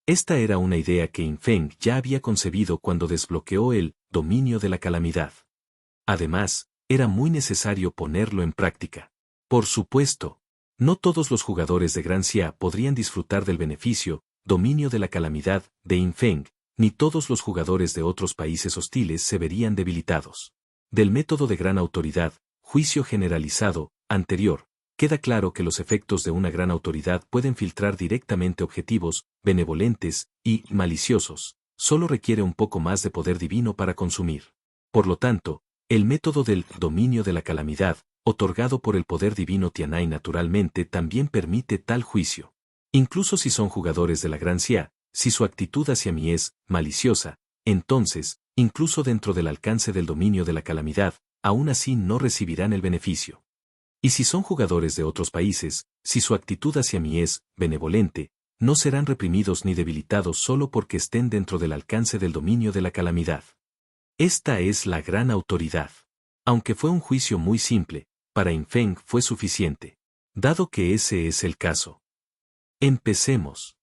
Esta era una idea que In Feng ya había concebido cuando desbloqueó el dominio de la calamidad. Además, era muy necesario ponerlo en práctica. Por supuesto, no todos los jugadores de Gran Xia podrían disfrutar del beneficio, dominio de la calamidad, de In Feng, ni todos los jugadores de otros países hostiles se verían debilitados. Del método de gran autoridad, juicio generalizado, anterior, queda claro que los efectos de una gran autoridad pueden filtrar directamente objetivos, benevolentes y maliciosos. Solo requiere un poco más de poder divino para consumir. Por lo tanto, el método del dominio de la calamidad, otorgado por el poder divino Tianai naturalmente también permite tal juicio. Incluso si son jugadores de la Gran Xia, si su actitud hacia mí es maliciosa, entonces, incluso dentro del alcance del dominio de la calamidad, aún así no recibirán el beneficio. Y si son jugadores de otros países, si su actitud hacia mí es benevolente, no serán reprimidos ni debilitados solo porque estén dentro del alcance del dominio de la calamidad. Esta es la gran autoridad. Aunque fue un juicio muy simple, para In Feng fue suficiente. Dado que ese es el caso. Empecemos.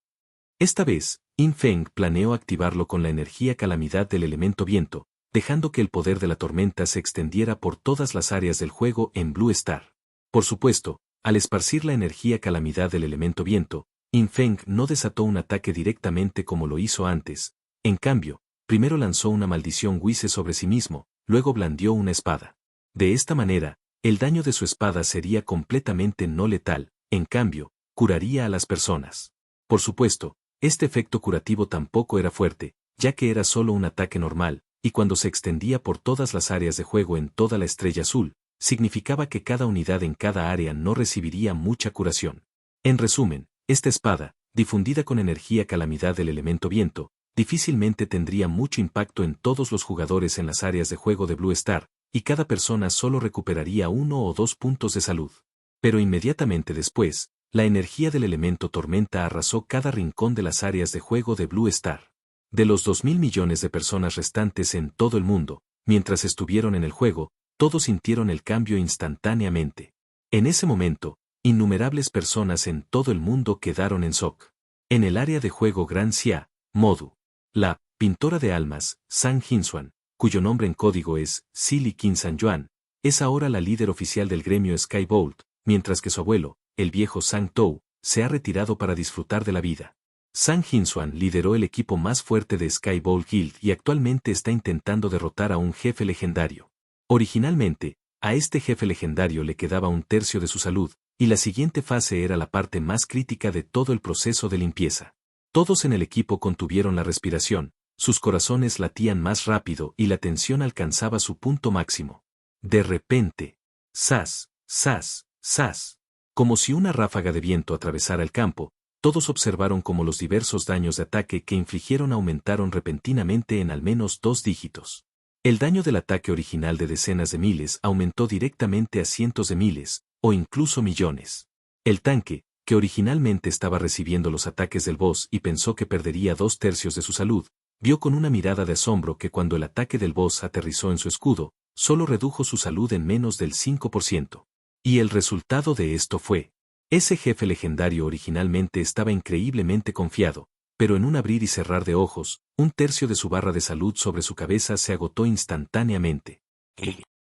Esta vez, In Feng planeó activarlo con la energía calamidad del elemento viento, dejando que el poder de la tormenta se extendiera por todas las áreas del juego en Blue Star. Por supuesto, al esparcir la energía calamidad del elemento viento, In Feng no desató un ataque directamente como lo hizo antes. En cambio, primero lanzó una maldición Wise sobre sí mismo, luego blandió una espada. De esta manera, el daño de su espada sería completamente no letal, en cambio, curaría a las personas. Por supuesto, este efecto curativo tampoco era fuerte, ya que era solo un ataque normal, y cuando se extendía por todas las áreas de juego en toda la estrella azul, significaba que cada unidad en cada área no recibiría mucha curación. En resumen, esta espada, difundida con energía calamidad del elemento viento, difícilmente tendría mucho impacto en todos los jugadores en las áreas de juego de Blue Star, y cada persona solo recuperaría 1 o 2 puntos de salud. Pero inmediatamente después, la energía del elemento tormenta arrasó cada rincón de las áreas de juego de Blue Star. De los 2.000 millones de personas restantes en todo el mundo, mientras estuvieron en el juego, todos sintieron el cambio instantáneamente. En ese momento, innumerables personas en todo el mundo quedaron en shock. En el área de juego Gran Xia, Modu, la pintora de almas, Sang Hinsuan, cuyo nombre en código es Silly King San Yuan, es ahora la líder oficial del gremio Sky Bolt, mientras que su abuelo, el viejo Sang Tou, se ha retirado para disfrutar de la vida. Sang Hinsuan lideró el equipo más fuerte de Sky Bolt Guild y actualmente está intentando derrotar a un jefe legendario. Originalmente, a este jefe legendario le quedaba un tercio de su salud, y la siguiente fase era la parte más crítica de todo el proceso de limpieza. Todos en el equipo contuvieron la respiración, sus corazones latían más rápido y la tensión alcanzaba su punto máximo. De repente, ¡zas, zas, zas! Como si una ráfaga de viento atravesara el campo, todos observaron cómo los diversos daños de ataque que infligieron aumentaron repentinamente en al menos 2 dígitos. El daño del ataque original de decenas de miles aumentó directamente a cientos de miles, o incluso millones. El tanque, que originalmente estaba recibiendo los ataques del boss y pensó que perdería 2/3 de su salud, vio con una mirada de asombro que cuando el ataque del boss aterrizó en su escudo, solo redujo su salud en menos del 5%. Y el resultado de esto fue: ese jefe legendario originalmente estaba increíblemente confiado, pero en un abrir y cerrar de ojos, 1/3 de su barra de salud sobre su cabeza se agotó instantáneamente.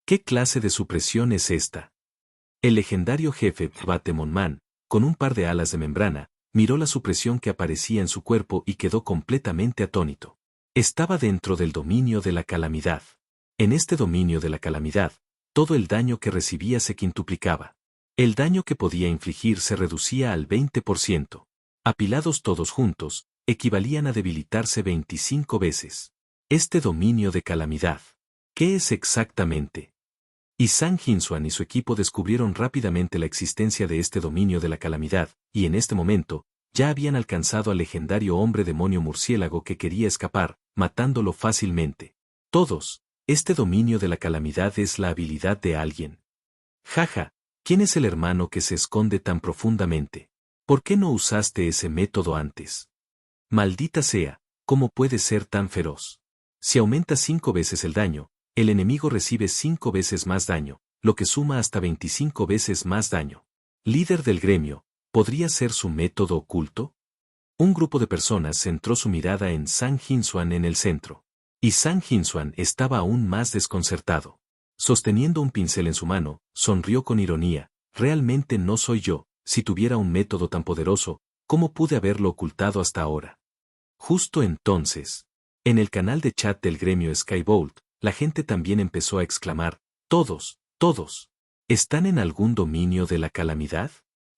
¿Qué clase de supresión es esta? El legendario jefe Batemon Man, con un par de alas de membrana, miró la supresión que aparecía en su cuerpo y quedó completamente atónito. Estaba dentro del dominio de la calamidad. En este dominio de la calamidad, todo el daño que recibía se quintuplicaba. El daño que podía infligir se reducía al 20%. Apilados todos juntos, equivalían a debilitarse 25 veces. Este dominio de calamidad, ¿qué es exactamente? Y Sang Hinsuan y su equipo descubrieron rápidamente la existencia de este dominio de la calamidad, y en este momento, ya habían alcanzado al legendario hombre demonio murciélago que quería escapar, matándolo fácilmente. Todos, este dominio de la calamidad es la habilidad de alguien. Jaja, ¿quién es el hermano que se esconde tan profundamente? ¿Por qué no usaste ese método antes? Maldita sea, ¿cómo puede ser tan feroz? Si aumenta 5 veces el daño, el enemigo recibe 5 veces más daño, lo que suma hasta 25 veces más daño. Líder del gremio, ¿podría ser su método oculto? Un grupo de personas centró su mirada en Sang Hinsuan en el centro. Y Sang Hinsuan estaba aún más desconcertado. Sosteniendo un pincel en su mano, sonrió con ironía: realmente no soy yo. Si tuviera un método tan poderoso, ¿cómo pude haberlo ocultado hasta ahora? Justo entonces, en el canal de chat del gremio Skybolt, la gente también empezó a exclamar: todos, ¿están en algún dominio de la calamidad?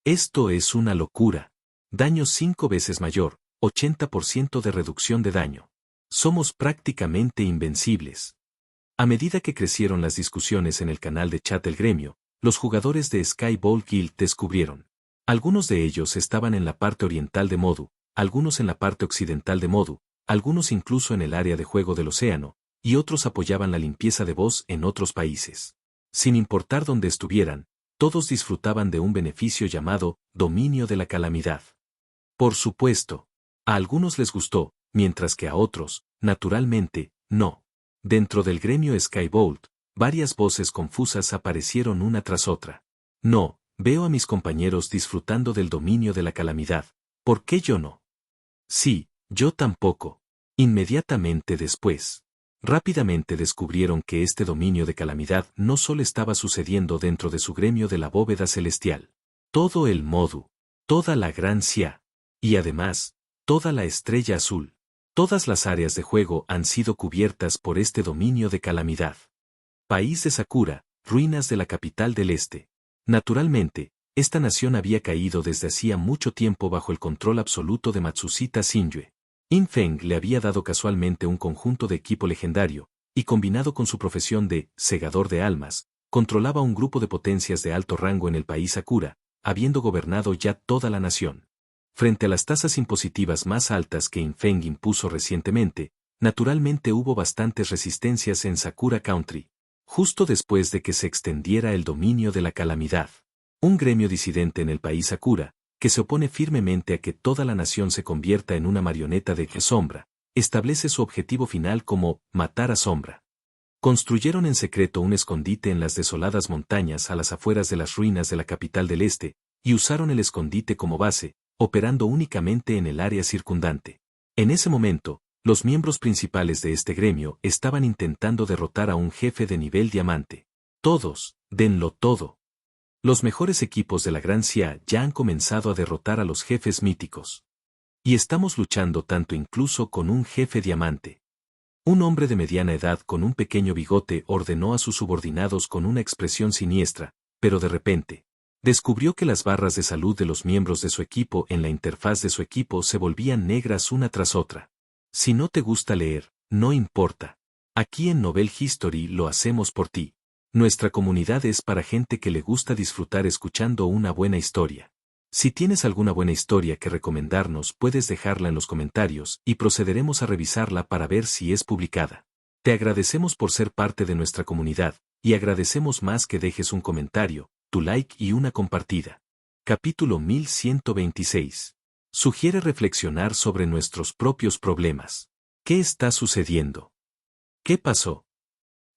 Esto es una locura. Daño 5 veces mayor, 80% de reducción de daño. Somos prácticamente invencibles. A medida que crecieron las discusiones en el canal de chat del gremio, los jugadores de Skybolt Guild descubrieron. Algunos de ellos estaban en la parte oriental de Modu, algunos en la parte occidental de Modu, algunos incluso en el área de juego del océano, y otros apoyaban la limpieza de voz en otros países. Sin importar dónde estuvieran, todos disfrutaban de un beneficio llamado dominio de la calamidad. Por supuesto, a algunos les gustó, mientras que a otros, naturalmente, no. Dentro del gremio Skybolt, varias voces confusas aparecieron una tras otra. No, veo a mis compañeros disfrutando del dominio de la calamidad. ¿Por qué yo no? Sí, yo tampoco. Inmediatamente después, rápidamente descubrieron que este dominio de calamidad no solo estaba sucediendo dentro de su gremio de la bóveda celestial. Todo el Modu, toda la Gran Xia, y además, toda la estrella azul. Todas las áreas de juego han sido cubiertas por este dominio de calamidad. País de Sakura, ruinas de la capital del este. Naturalmente, esta nación había caído desde hacía mucho tiempo bajo el control absoluto de Matsushita Shinjue. In Feng le había dado casualmente un conjunto de equipo legendario, y combinado con su profesión de segador de almas, controlaba un grupo de potencias de alto rango en el país Sakura, habiendo gobernado ya toda la nación. Frente a las tasas impositivas más altas que In Feng impuso recientemente, naturalmente hubo bastantes resistencias en Sakura Country, justo después de que se extendiera el dominio de la calamidad. Un gremio disidente en el país Sakura, que se opone firmemente a que toda la nación se convierta en una marioneta de Sombra, establece su objetivo final como matar a Sombra. Construyeron en secreto un escondite en las desoladas montañas a las afueras de las ruinas de la capital del este, y usaron el escondite como base, operando únicamente en el área circundante. En ese momento, los miembros principales de este gremio estaban intentando derrotar a un jefe de nivel diamante. Todos, denlo todo. Los mejores equipos de la Gran Xia ya han comenzado a derrotar a los jefes míticos. Y estamos luchando tanto incluso con un jefe diamante. Un hombre de mediana edad con un pequeño bigote ordenó a sus subordinados con una expresión siniestra, pero de repente, descubrió que las barras de salud de los miembros de su equipo en la interfaz de su equipo se volvían negras una tras otra. Si no te gusta leer, no importa. Aquí en Novel History lo hacemos por ti. Nuestra comunidad es para gente que le gusta disfrutar escuchando una buena historia. Si tienes alguna buena historia que recomendarnos, puedes dejarla en los comentarios y procederemos a revisarla para ver si es publicada. Te agradecemos por ser parte de nuestra comunidad, y agradecemos más que dejes un comentario, tu like y una compartida. Capítulo 1126. Sugiere reflexionar sobre nuestros propios problemas. ¿Qué está sucediendo? ¿Qué pasó?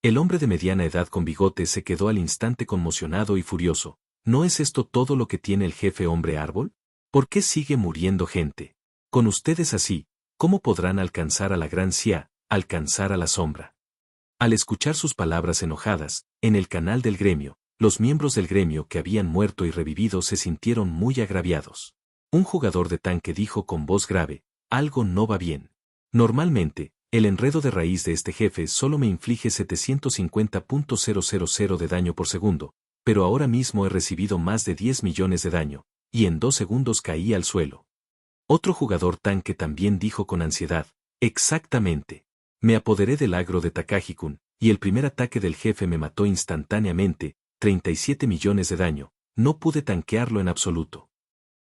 El hombre de mediana edad con bigote se quedó al instante conmocionado y furioso. ¿No es esto todo lo que tiene el jefe hombre árbol? ¿Por qué sigue muriendo gente? Con ustedes así, ¿cómo podrán alcanzar a la Gran Xia, alcanzar a la sombra? Al escuchar sus palabras enojadas, en el canal del gremio, los miembros del gremio que habían muerto y revivido se sintieron muy agraviados. Un jugador de tanque dijo con voz grave, algo no va bien. Normalmente, el enredo de raíz de este jefe solo me inflige 750.000 de daño por segundo, pero ahora mismo he recibido más de 10 millones de daño, y en 2 segundos caí al suelo. Otro jugador tanque también dijo con ansiedad, exactamente. Me apoderé del agro de Takagi-kun, y el primer ataque del jefe me mató instantáneamente, 37 millones de daño, no pude tanquearlo en absoluto.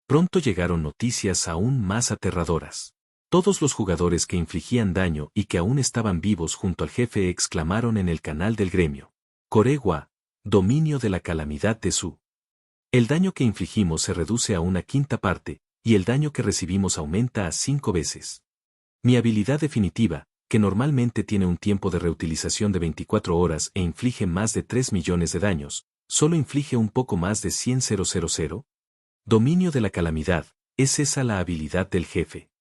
Pronto llegaron noticias aún más aterradoras. Todos los jugadores que infligían daño y que aún estaban vivos junto al jefe exclamaron en el canal del gremio. Korewa, dominio de la calamidad de Su. El daño que infligimos se reduce a una quinta parte, y el daño que recibimos aumenta a 5 veces. Mi habilidad definitiva, que normalmente tiene un tiempo de reutilización de 24 horas e inflige más de 3 millones de daños, solo inflige un poco más de 100.000. Dominio de la calamidad, ¿es esa la habilidad del jefe?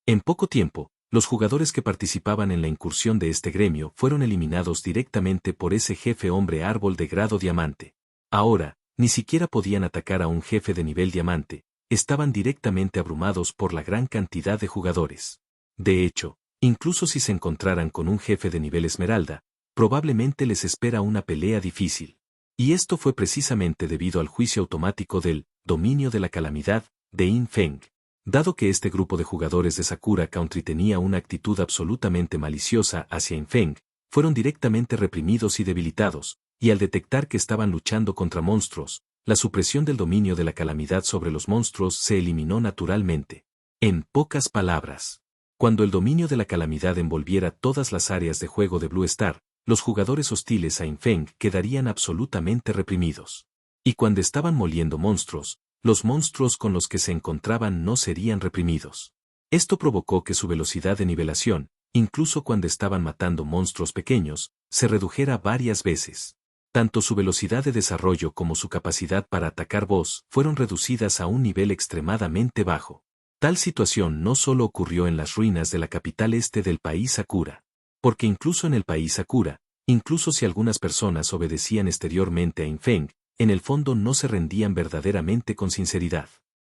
En poco tiempo, los jugadores que participaban en la incursión de este gremio fueron eliminados directamente por ese jefe hombre árbol de grado diamante. Ahora, ni siquiera podían atacar a un jefe de nivel diamante, estaban directamente abrumados por la gran cantidad de jugadores. De hecho, incluso si se encontraran con un jefe de nivel esmeralda, probablemente les espera una pelea difícil. Y esto fue precisamente debido al juicio automático del dominio de la calamidad de In Feng. Dado que este grupo de jugadores de Sakura Country tenía una actitud absolutamente maliciosa hacia In Feng, fueron directamente reprimidos y debilitados, y al detectar que estaban luchando contra monstruos, la supresión del dominio de la calamidad sobre los monstruos se eliminó naturalmente. En pocas palabras, cuando el dominio de la calamidad envolviera todas las áreas de juego de Blue Star, los jugadores hostiles a In Feng quedarían absolutamente reprimidos. Y cuando estaban moliendo monstruos, los monstruos con los que se encontraban no serían reprimidos. Esto provocó que su velocidad de nivelación, incluso cuando estaban matando monstruos pequeños, se redujera varias veces. Tanto su velocidad de desarrollo como su capacidad para atacar boss fueron reducidas a un nivel extremadamente bajo. Tal situación no solo ocurrió en las ruinas de la capital este del país Sakura. Porque incluso en el país Sakura, incluso si algunas personas obedecían exteriormente a In Feng, en el fondo no se rendían verdaderamente con sinceridad.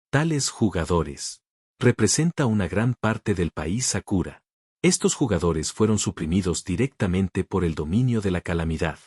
Tales jugadores representa una gran parte del país Sakura. Estos jugadores fueron suprimidos directamente por el dominio de la calamidad.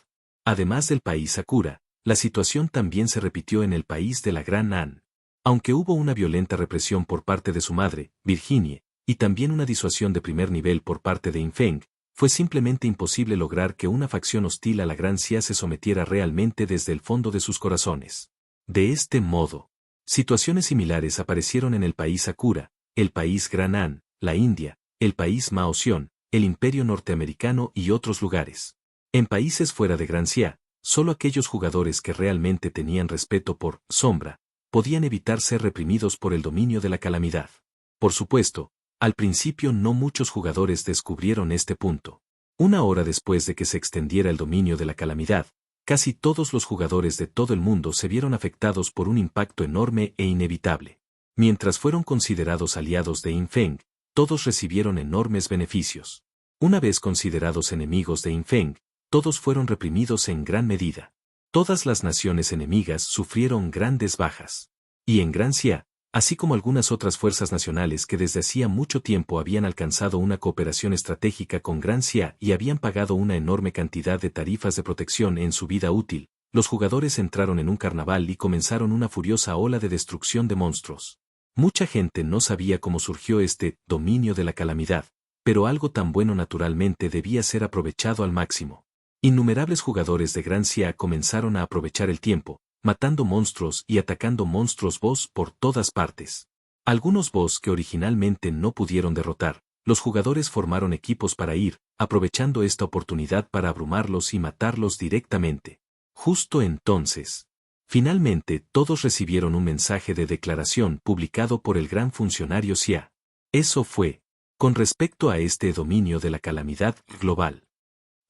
Además del país Sakura, la situación también se repitió en el país de la Gran An. Aunque hubo una violenta represión por parte de su madre, Virginie, y también una disuasión de primer nivel por parte de Infeng, fue simplemente imposible lograr que una facción hostil a la Gran Xia se sometiera realmente desde el fondo de sus corazones. De este modo, situaciones similares aparecieron en el país Sakura, el país Gran Han, la India, el país Mao Xion, el Imperio Norteamericano y otros lugares. En países fuera de Gran Xia, solo aquellos jugadores que realmente tenían respeto por Sombra podían evitar ser reprimidos por el dominio de la calamidad. Por supuesto, al principio no muchos jugadores descubrieron este punto. Una hora después de que se extendiera el dominio de la calamidad, casi todos los jugadores de todo el mundo se vieron afectados por un impacto enorme e inevitable. Mientras fueron considerados aliados de Infeng, todos recibieron enormes beneficios. Una vez considerados enemigos de Infeng, todos fueron reprimidos en gran medida. Todas las naciones enemigas sufrieron grandes bajas. Y en Gran Xia, así como algunas otras fuerzas nacionales que desde hacía mucho tiempo habían alcanzado una cooperación estratégica con Gran Xia y habían pagado una enorme cantidad de tarifas de protección en su vida útil, los jugadores entraron en un carnaval y comenzaron una furiosa ola de destrucción de monstruos. Mucha gente no sabía cómo surgió este dominio de la calamidad, pero algo tan bueno naturalmente debía ser aprovechado al máximo. Innumerables jugadores de Gran Xia comenzaron a aprovechar el tiempo, matando monstruos y atacando monstruos boss por todas partes. Algunos boss que originalmente no pudieron derrotar, los jugadores formaron equipos para ir, aprovechando esta oportunidad para abrumarlos y matarlos directamente. Justo entonces, finalmente todos recibieron un mensaje de declaración publicado por el gran funcionario Xia. Eso fue, con respecto a este dominio de la calamidad global.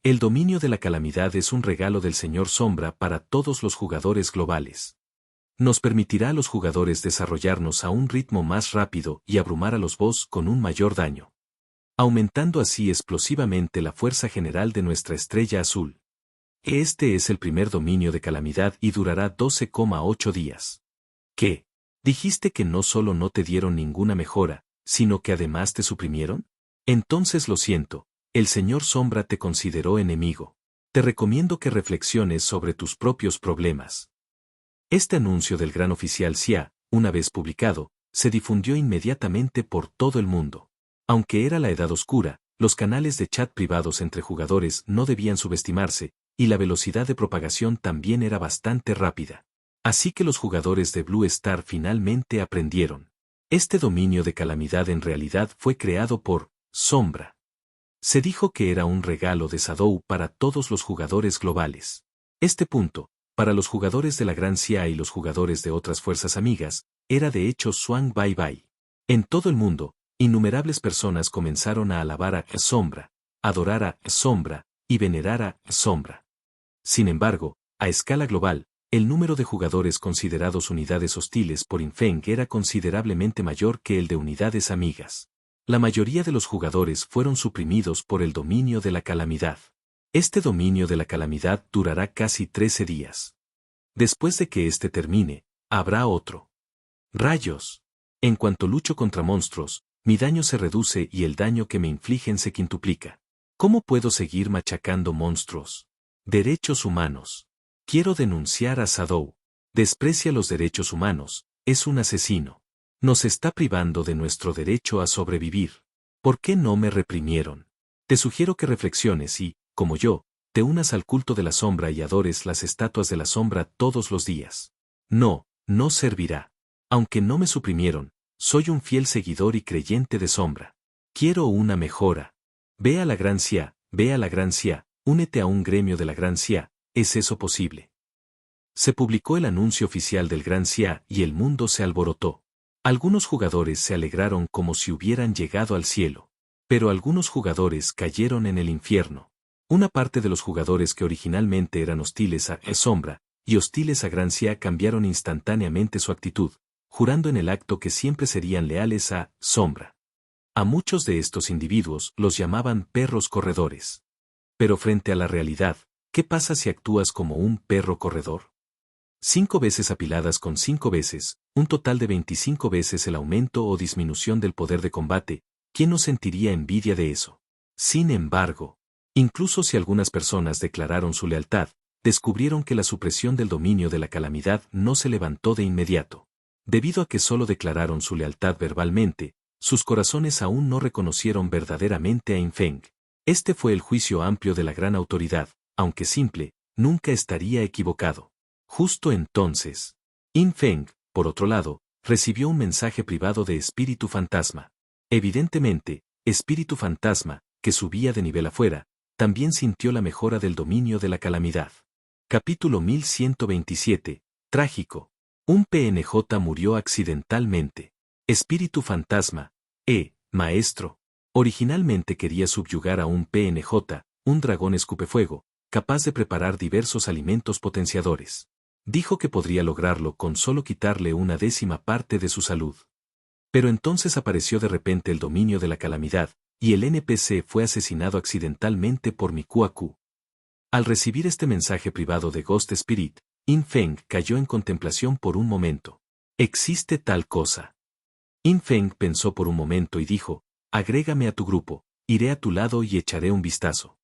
El dominio de la calamidad es un regalo del Señor Sombra para todos los jugadores globales. Nos permitirá a los jugadores desarrollarnos a un ritmo más rápido y abrumar a los boss con un mayor daño, aumentando así explosivamente la fuerza general de nuestra estrella azul. Este es el primer dominio de calamidad y durará 12,8 días. ¿Qué? ¿Dijiste que no solo no te dieron ninguna mejora, sino que además te suprimieron? Entonces lo siento. El Señor Sombra te consideró enemigo. Te recomiendo que reflexiones sobre tus propios problemas. Este anuncio del gran oficial Xia, una vez publicado, se difundió inmediatamente por todo el mundo. Aunque era la Edad Oscura, los canales de chat privados entre jugadores no debían subestimarse, y la velocidad de propagación también era bastante rápida. Así que los jugadores de Blue Star finalmente aprendieron. Este dominio de calamidad en realidad fue creado por Sombra. Se dijo que era un regalo de Shadow para todos los jugadores globales. Este punto, para los jugadores de la Gran Xia y los jugadores de otras fuerzas amigas, era de hecho Swang Bye Bye. En todo el mundo, innumerables personas comenzaron a alabar a Sombra, adorar a Sombra y venerar a Sombra. Sin embargo, a escala global, el número de jugadores considerados unidades hostiles por Infeng era considerablemente mayor que el de unidades amigas. La mayoría de los jugadores fueron suprimidos por el dominio de la calamidad. Este dominio de la calamidad durará casi 13 días. Después de que este termine, habrá otro. ¡Rayos! En cuanto lucho contra monstruos, mi daño se reduce y el daño que me infligen se quintuplica. ¿Cómo puedo seguir machacando monstruos? Derechos humanos. Quiero denunciar a Shadow. Desprecia los derechos humanos, es un asesino. Nos está privando de nuestro derecho a sobrevivir. ¿Por qué no me reprimieron? Te sugiero que reflexiones y, como yo, te unas al culto de la sombra y adores las estatuas de la sombra todos los días. No, no servirá. Aunque no me suprimieron, soy un fiel seguidor y creyente de sombra. Quiero una mejora. Ve a la Gran Xia, ve a la Gran Xia, únete a un gremio de la Gran Xia, ¿es eso posible? Se publicó el anuncio oficial del Gran Xia y el mundo se alborotó. Algunos jugadores se alegraron como si hubieran llegado al cielo. Pero algunos jugadores cayeron en el infierno. Una parte de los jugadores que originalmente eran hostiles a Sombra y hostiles a Gran Xia cambiaron instantáneamente su actitud, jurando en el acto que siempre serían leales a Sombra. A muchos de estos individuos los llamaban perros corredores. Pero frente a la realidad, ¿qué pasa si actúas como un perro corredor? 5 veces apiladas con 5 veces, un total de 25 veces el aumento o disminución del poder de combate, ¿quién no sentiría envidia de eso? Sin embargo, incluso si algunas personas declararon su lealtad, descubrieron que la supresión del dominio de la calamidad no se levantó de inmediato. Debido a que solo declararon su lealtad verbalmente, Sus corazones aún no reconocieron verdaderamente a Infeng. Este fue el juicio amplio de la gran autoridad, aunque simple, nunca estaría equivocado. Justo entonces, Infeng, por otro lado, recibió un mensaje privado de Espíritu Fantasma. Evidentemente, Espíritu Fantasma, que subía de nivel afuera, también sintió la mejora del dominio de la calamidad. Capítulo 1127. Trágico. Un PNJ murió accidentalmente. Espíritu Fantasma. Maestro. Originalmente quería subyugar a un PNJ, un dragón escupefuego, capaz de preparar diversos alimentos potenciadores. Dijo que podría lograrlo con solo quitarle una décima parte de su salud. Pero entonces apareció de repente el dominio de la calamidad, y el NPC fue asesinado accidentalmente por Mikuaku. Al recibir este mensaje privado de Ghost Spirit, Infeng cayó en contemplación por un momento. ¿Existe tal cosa? Infeng pensó por un momento y dijo, agrégame a tu grupo, iré a tu lado y echaré un vistazo.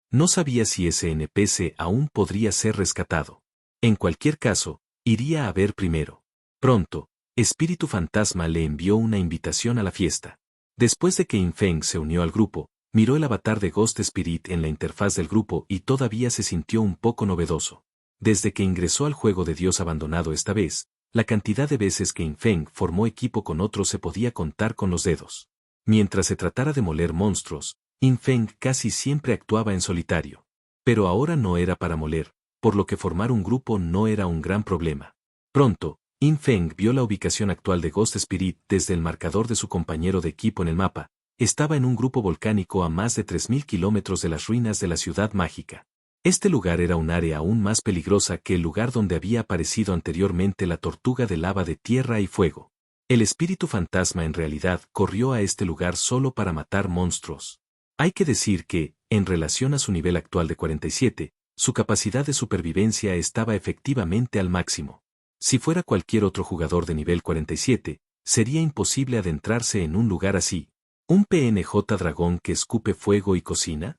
No sabía si ese NPC aún podría ser rescatado. En cualquier caso, iría a ver primero. Pronto, Espíritu Fantasma le envió una invitación a la fiesta. Después de que Infeng se unió al grupo, miró el avatar de Ghost Spirit en la interfaz del grupo y todavía se sintió un poco novedoso. Desde que ingresó al juego de Dios abandonado esta vez, la cantidad de veces que Infeng formó equipo con otros se podía contar con los dedos. Mientras se tratara de moler monstruos, Infeng casi siempre actuaba en solitario. Pero ahora no era para moler, por lo que formar un grupo no era un gran problema. Pronto, Infeng vio la ubicación actual de Ghost Spirit desde el marcador de su compañero de equipo en el mapa. Estaba en un grupo volcánico a más de 3000 kilómetros de las ruinas de la ciudad mágica. Este lugar era un área aún más peligrosa que el lugar donde había aparecido anteriormente la tortuga de lava de tierra y fuego. El espíritu fantasma en realidad corrió a este lugar solo para matar monstruos. Hay que decir que, en relación a su nivel actual de 47, su capacidad de supervivencia estaba efectivamente al máximo. Si fuera cualquier otro jugador de nivel 47, sería imposible adentrarse en un lugar así. ¿Un PNJ dragón que escupe fuego y cocina?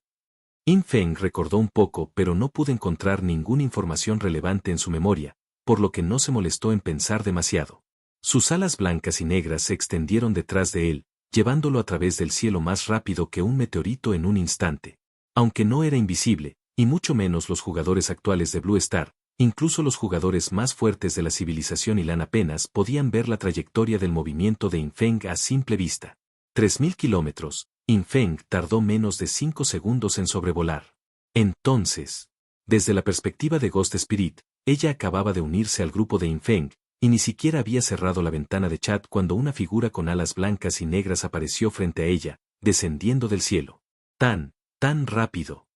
Infeng recordó un poco pero no pudo encontrar ninguna información relevante en su memoria, por lo que no se molestó en pensar demasiado. Sus alas blancas y negras se extendieron detrás de él, llevándolo a través del cielo más rápido que un meteorito en un instante. Aunque no era invisible, y mucho menos los jugadores actuales de Blue Star, incluso los jugadores más fuertes de la civilización Ilan apenas podían ver la trayectoria del movimiento de Infeng a simple vista. 3000 kilómetros. Infeng tardó menos de 5 segundos en sobrevolar. Entonces, desde la perspectiva de Ghost Spirit, ella acababa de unirse al grupo de Infeng, y ni siquiera había cerrado la ventana de chat cuando una figura con alas blancas y negras apareció frente a ella, descendiendo del cielo. Tan rápido.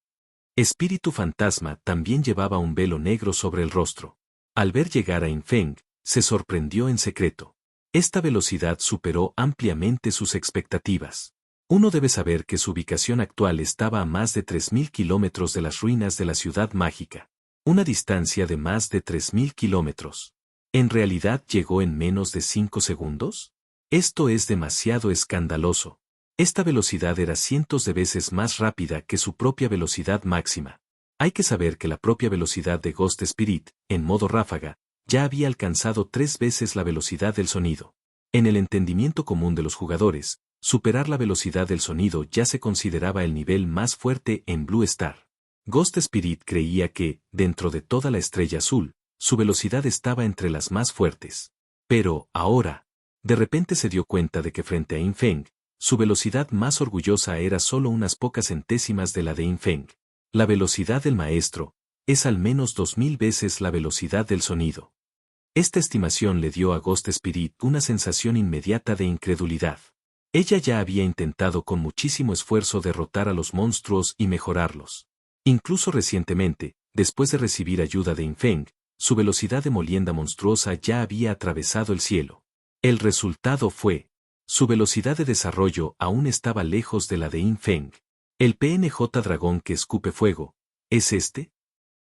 Espíritu Fantasma también llevaba un velo negro sobre el rostro. Al ver llegar a Infeng, se sorprendió en secreto. Esta velocidad superó ampliamente sus expectativas. Uno debe saber que su ubicación actual estaba a más de 3000 kilómetros de las ruinas de la ciudad mágica. Una distancia de más de 3000 kilómetros. ¿En realidad llegó en menos de 5 segundos? Esto es demasiado escandaloso. Esta velocidad era cientos de veces más rápida que su propia velocidad máxima. Hay que saber que la propia velocidad de Ghost Spirit, en modo ráfaga, ya había alcanzado 3 veces la velocidad del sonido. En el entendimiento común de los jugadores, superar la velocidad del sonido ya se consideraba el nivel más fuerte en Blue Star. Ghost Spirit creía que, dentro de toda la estrella azul, su velocidad estaba entre las más fuertes. Pero, ahora, de repente se dio cuenta de que frente a Infeng, su velocidad más orgullosa era solo unas pocas centésimas de la de Infeng. La velocidad del maestro es al menos 2000 veces la velocidad del sonido. Esta estimación le dio a Ghost Spirit una sensación inmediata de incredulidad. Ella ya había intentado con muchísimo esfuerzo derrotar a los monstruos y mejorarlos. Incluso recientemente, después de recibir ayuda de Infeng, su velocidad de molienda monstruosa ya había atravesado el cielo. El resultado fue, su velocidad de desarrollo aún estaba lejos de la de Infeng. El PNJ dragón que escupe fuego, ¿es este?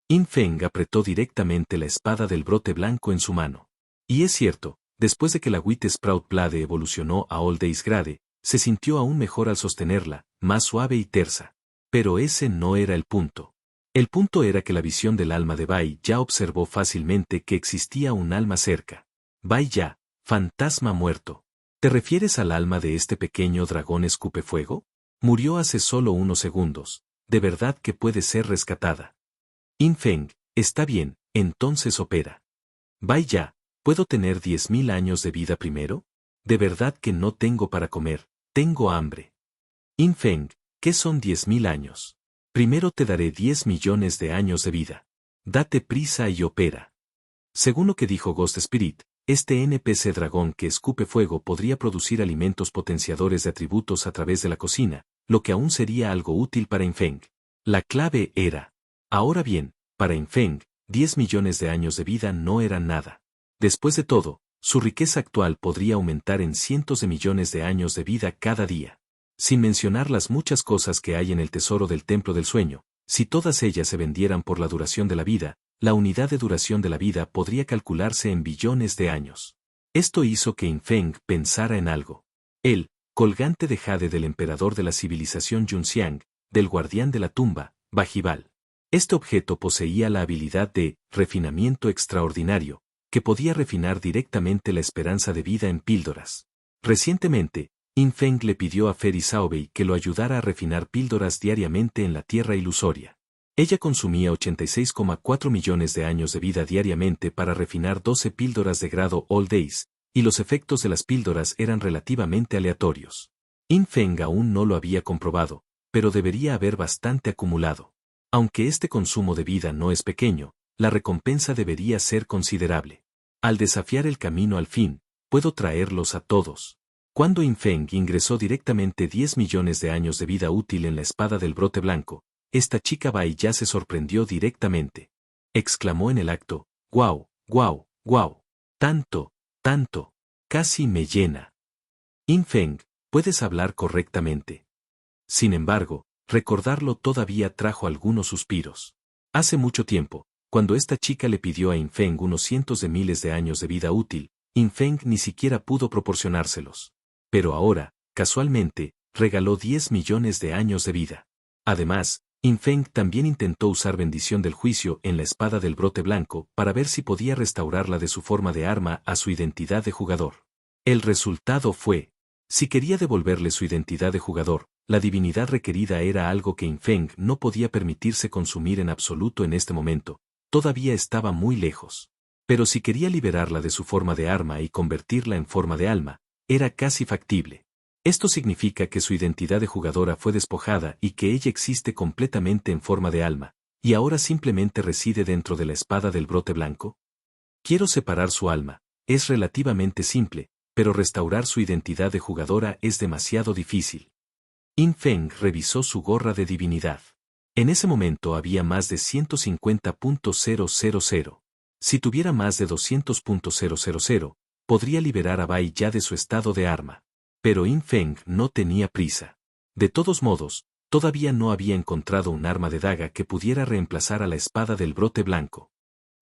Infeng apretó directamente la espada del brote blanco en su mano. Y es cierto, después de que la Wheat Sprout Blade evolucionó a All Days Grade, se sintió aún mejor al sostenerla, más suave y tersa. Pero ese no era el punto. El punto era que la visión del alma de Bai ya observó fácilmente que existía un alma cerca. Bai ya, fantasma muerto. ¿Te refieres al alma de este pequeño dragón escupefuego? Murió hace solo unos segundos. ¿De verdad que puede ser rescatada? In Feng, está bien, entonces opera. Vaya, ¿puedo tener 10.000 años de vida primero? De verdad que no tengo para comer, tengo hambre. In Feng, ¿qué son 10.000 años? Primero te daré 10 millones de años de vida. Date prisa y opera. Según lo que dijo Ghost Spirit, este NPC dragón que escupe fuego podría producir alimentos potenciadores de atributos a través de la cocina, lo que aún sería algo útil para Infeng. La clave era. Ahora bien, para Infeng, 10 millones de años de vida no eran nada. Después de todo, su riqueza actual podría aumentar en cientos de millones de años de vida cada día. Sin mencionar las muchas cosas que hay en el tesoro del Templo del Sueño, si todas ellas se vendieran por la duración de la vida, la unidad de duración de la vida podría calcularse en billones de años. Esto hizo que Infeng pensara en algo. El colgante de jade del emperador de la civilización Yunxiang, del guardián de la tumba, Bajibal. Este objeto poseía la habilidad de refinamiento extraordinario, que podía refinar directamente la esperanza de vida en píldoras. Recientemente, Infeng le pidió a Feri Saobei que lo ayudara a refinar píldoras diariamente en la Tierra ilusoria. Ella consumía 86,4 millones de años de vida diariamente para refinar 12 píldoras de grado All Days, y los efectos de las píldoras eran relativamente aleatorios. Infeng aún no lo había comprobado, pero debería haber bastante acumulado. Aunque este consumo de vida no es pequeño, la recompensa debería ser considerable. Al desafiar el camino al fin, puedo traerlos a todos. Cuando Infeng ingresó directamente 10 millones de años de vida útil en la espada del brote blanco, esta chica Bai ya se sorprendió directamente. Exclamó en el acto, ¡guau, guau, guau! Tanto, tanto, casi me llena. Infeng, puedes hablar correctamente. Sin embargo, recordarlo todavía trajo algunos suspiros. Hace mucho tiempo, cuando esta chica le pidió a Infeng unos cientos de miles de años de vida útil, Infeng ni siquiera pudo proporcionárselos. Pero ahora, casualmente, regaló 10 millones de años de vida. Además, Infeng también intentó usar bendición del juicio en la espada del brote blanco para ver si podía restaurarla de su forma de arma a su identidad de jugador. El resultado fue, si quería devolverle su identidad de jugador, la divinidad requerida era algo que Infeng no podía permitirse consumir en absoluto en este momento, todavía estaba muy lejos. Pero si quería liberarla de su forma de arma y convertirla en forma de alma, era casi factible. Esto significa que su identidad de jugadora fue despojada y que ella existe completamente en forma de alma, y ahora simplemente reside dentro de la espada del brote blanco. Quiero separar su alma, es relativamente simple, pero restaurar su identidad de jugadora es demasiado difícil. Infeng revisó su gorra de divinidad. En ese momento había más de 150.000. Si tuviera más de 200.000, podría liberar a Bai ya de su estado de arma. Pero Infeng no tenía prisa. De todos modos, todavía no había encontrado un arma de daga que pudiera reemplazar a la espada del brote blanco.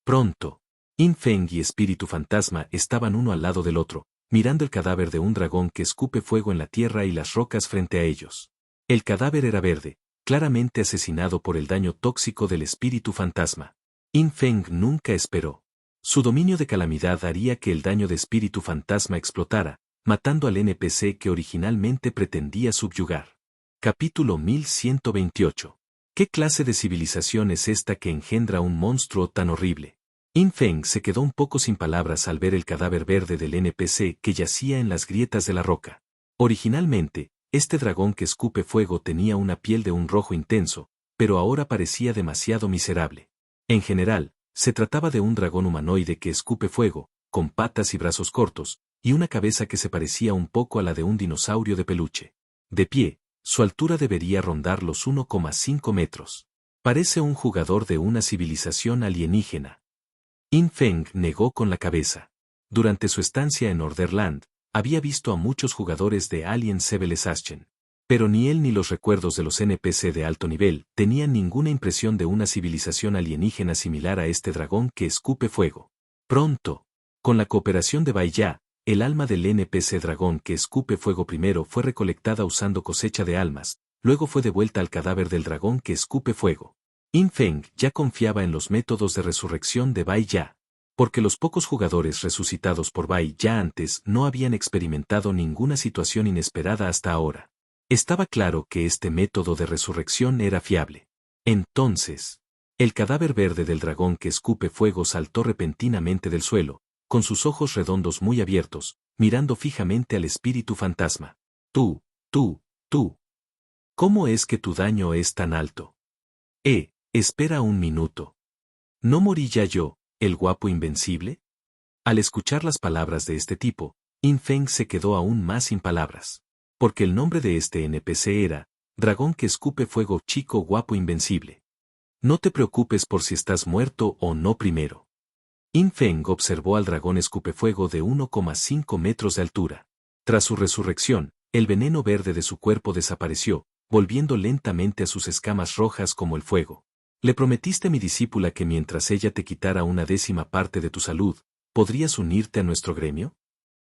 Pronto, Infeng y Espíritu Fantasma estaban uno al lado del otro, mirando el cadáver de un dragón que escupe fuego en la tierra y las rocas frente a ellos. El cadáver era verde, claramente asesinado por el daño tóxico del Espíritu Fantasma. Infeng nunca esperó. Su dominio de calamidad haría que el daño de Espíritu Fantasma explotara, matando al NPC que originalmente pretendía subyugar. Capítulo 1128. ¿Qué clase de civilización es esta que engendra un monstruo tan horrible? Infeng se quedó un poco sin palabras al ver el cadáver verde del NPC que yacía en las grietas de la roca. Originalmente, este dragón que escupe fuego tenía una piel de un rojo intenso, pero ahora parecía demasiado miserable. En general, se trataba de un dragón humanoide que escupe fuego, con patas y brazos cortos, y una cabeza que se parecía un poco a la de un dinosaurio de peluche. De pie, su altura debería rondar los 1,5 metros. Parece un jugador de una civilización alienígena. Infeng negó con la cabeza. Durante su estancia en Orderland, había visto a muchos jugadores de Alien Civilization. Pero ni él ni los recuerdos de los NPC de alto nivel tenían ninguna impresión de una civilización alienígena similar a este dragón que escupe fuego. Pronto, con la cooperación de Bai Ya, el alma del NPC dragón que escupe fuego primero fue recolectada usando cosecha de almas, luego fue devuelta al cadáver del dragón que escupe fuego. Infeng ya confiaba en los métodos de resurrección de Bai Ya. Porque los pocos jugadores resucitados por Bai ya antes no habían experimentado ninguna situación inesperada hasta ahora. Estaba claro que este método de resurrección era fiable. Entonces, el cadáver verde del dragón que escupe fuego saltó repentinamente del suelo, con sus ojos redondos muy abiertos, mirando fijamente al espíritu fantasma. Tú. ¿Cómo es que tu daño es tan alto? Espera un minuto. ¿No morí ya yo, el guapo invencible? Al escuchar las palabras de este tipo, In Feng se quedó aún más sin palabras. Porque el nombre de este NPC era, Dragón que escupe fuego chico guapo invencible. No te preocupes por si estás muerto o no primero. In Feng observó al dragón escupefuego de 1,5 metros de altura. Tras su resurrección, el veneno verde de su cuerpo desapareció, volviendo lentamente a sus escamas rojas como el fuego. Le prometiste a mi discípula que mientras ella te quitara una décima parte de tu salud, ¿podrías unirte a nuestro gremio?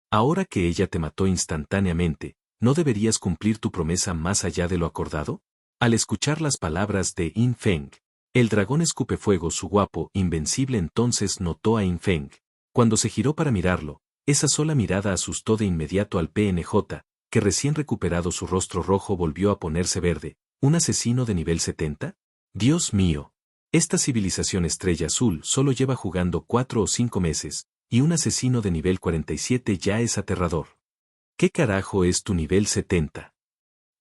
Ahora que ella te mató instantáneamente, ¿no deberías cumplir tu promesa más allá de lo acordado? Al escuchar las palabras de In Feng, el dragón escupefuego su guapo invencible entonces notó a In Feng. Cuando se giró para mirarlo, esa sola mirada asustó de inmediato al PNJ, que recién recuperado su rostro rojo volvió a ponerse verde. ¿Un asesino de nivel 70? Dios mío. Esta civilización estrella azul solo lleva jugando 4 o 5 meses, y un asesino de nivel 47 ya es aterrador. ¿Qué carajo es tu nivel 70?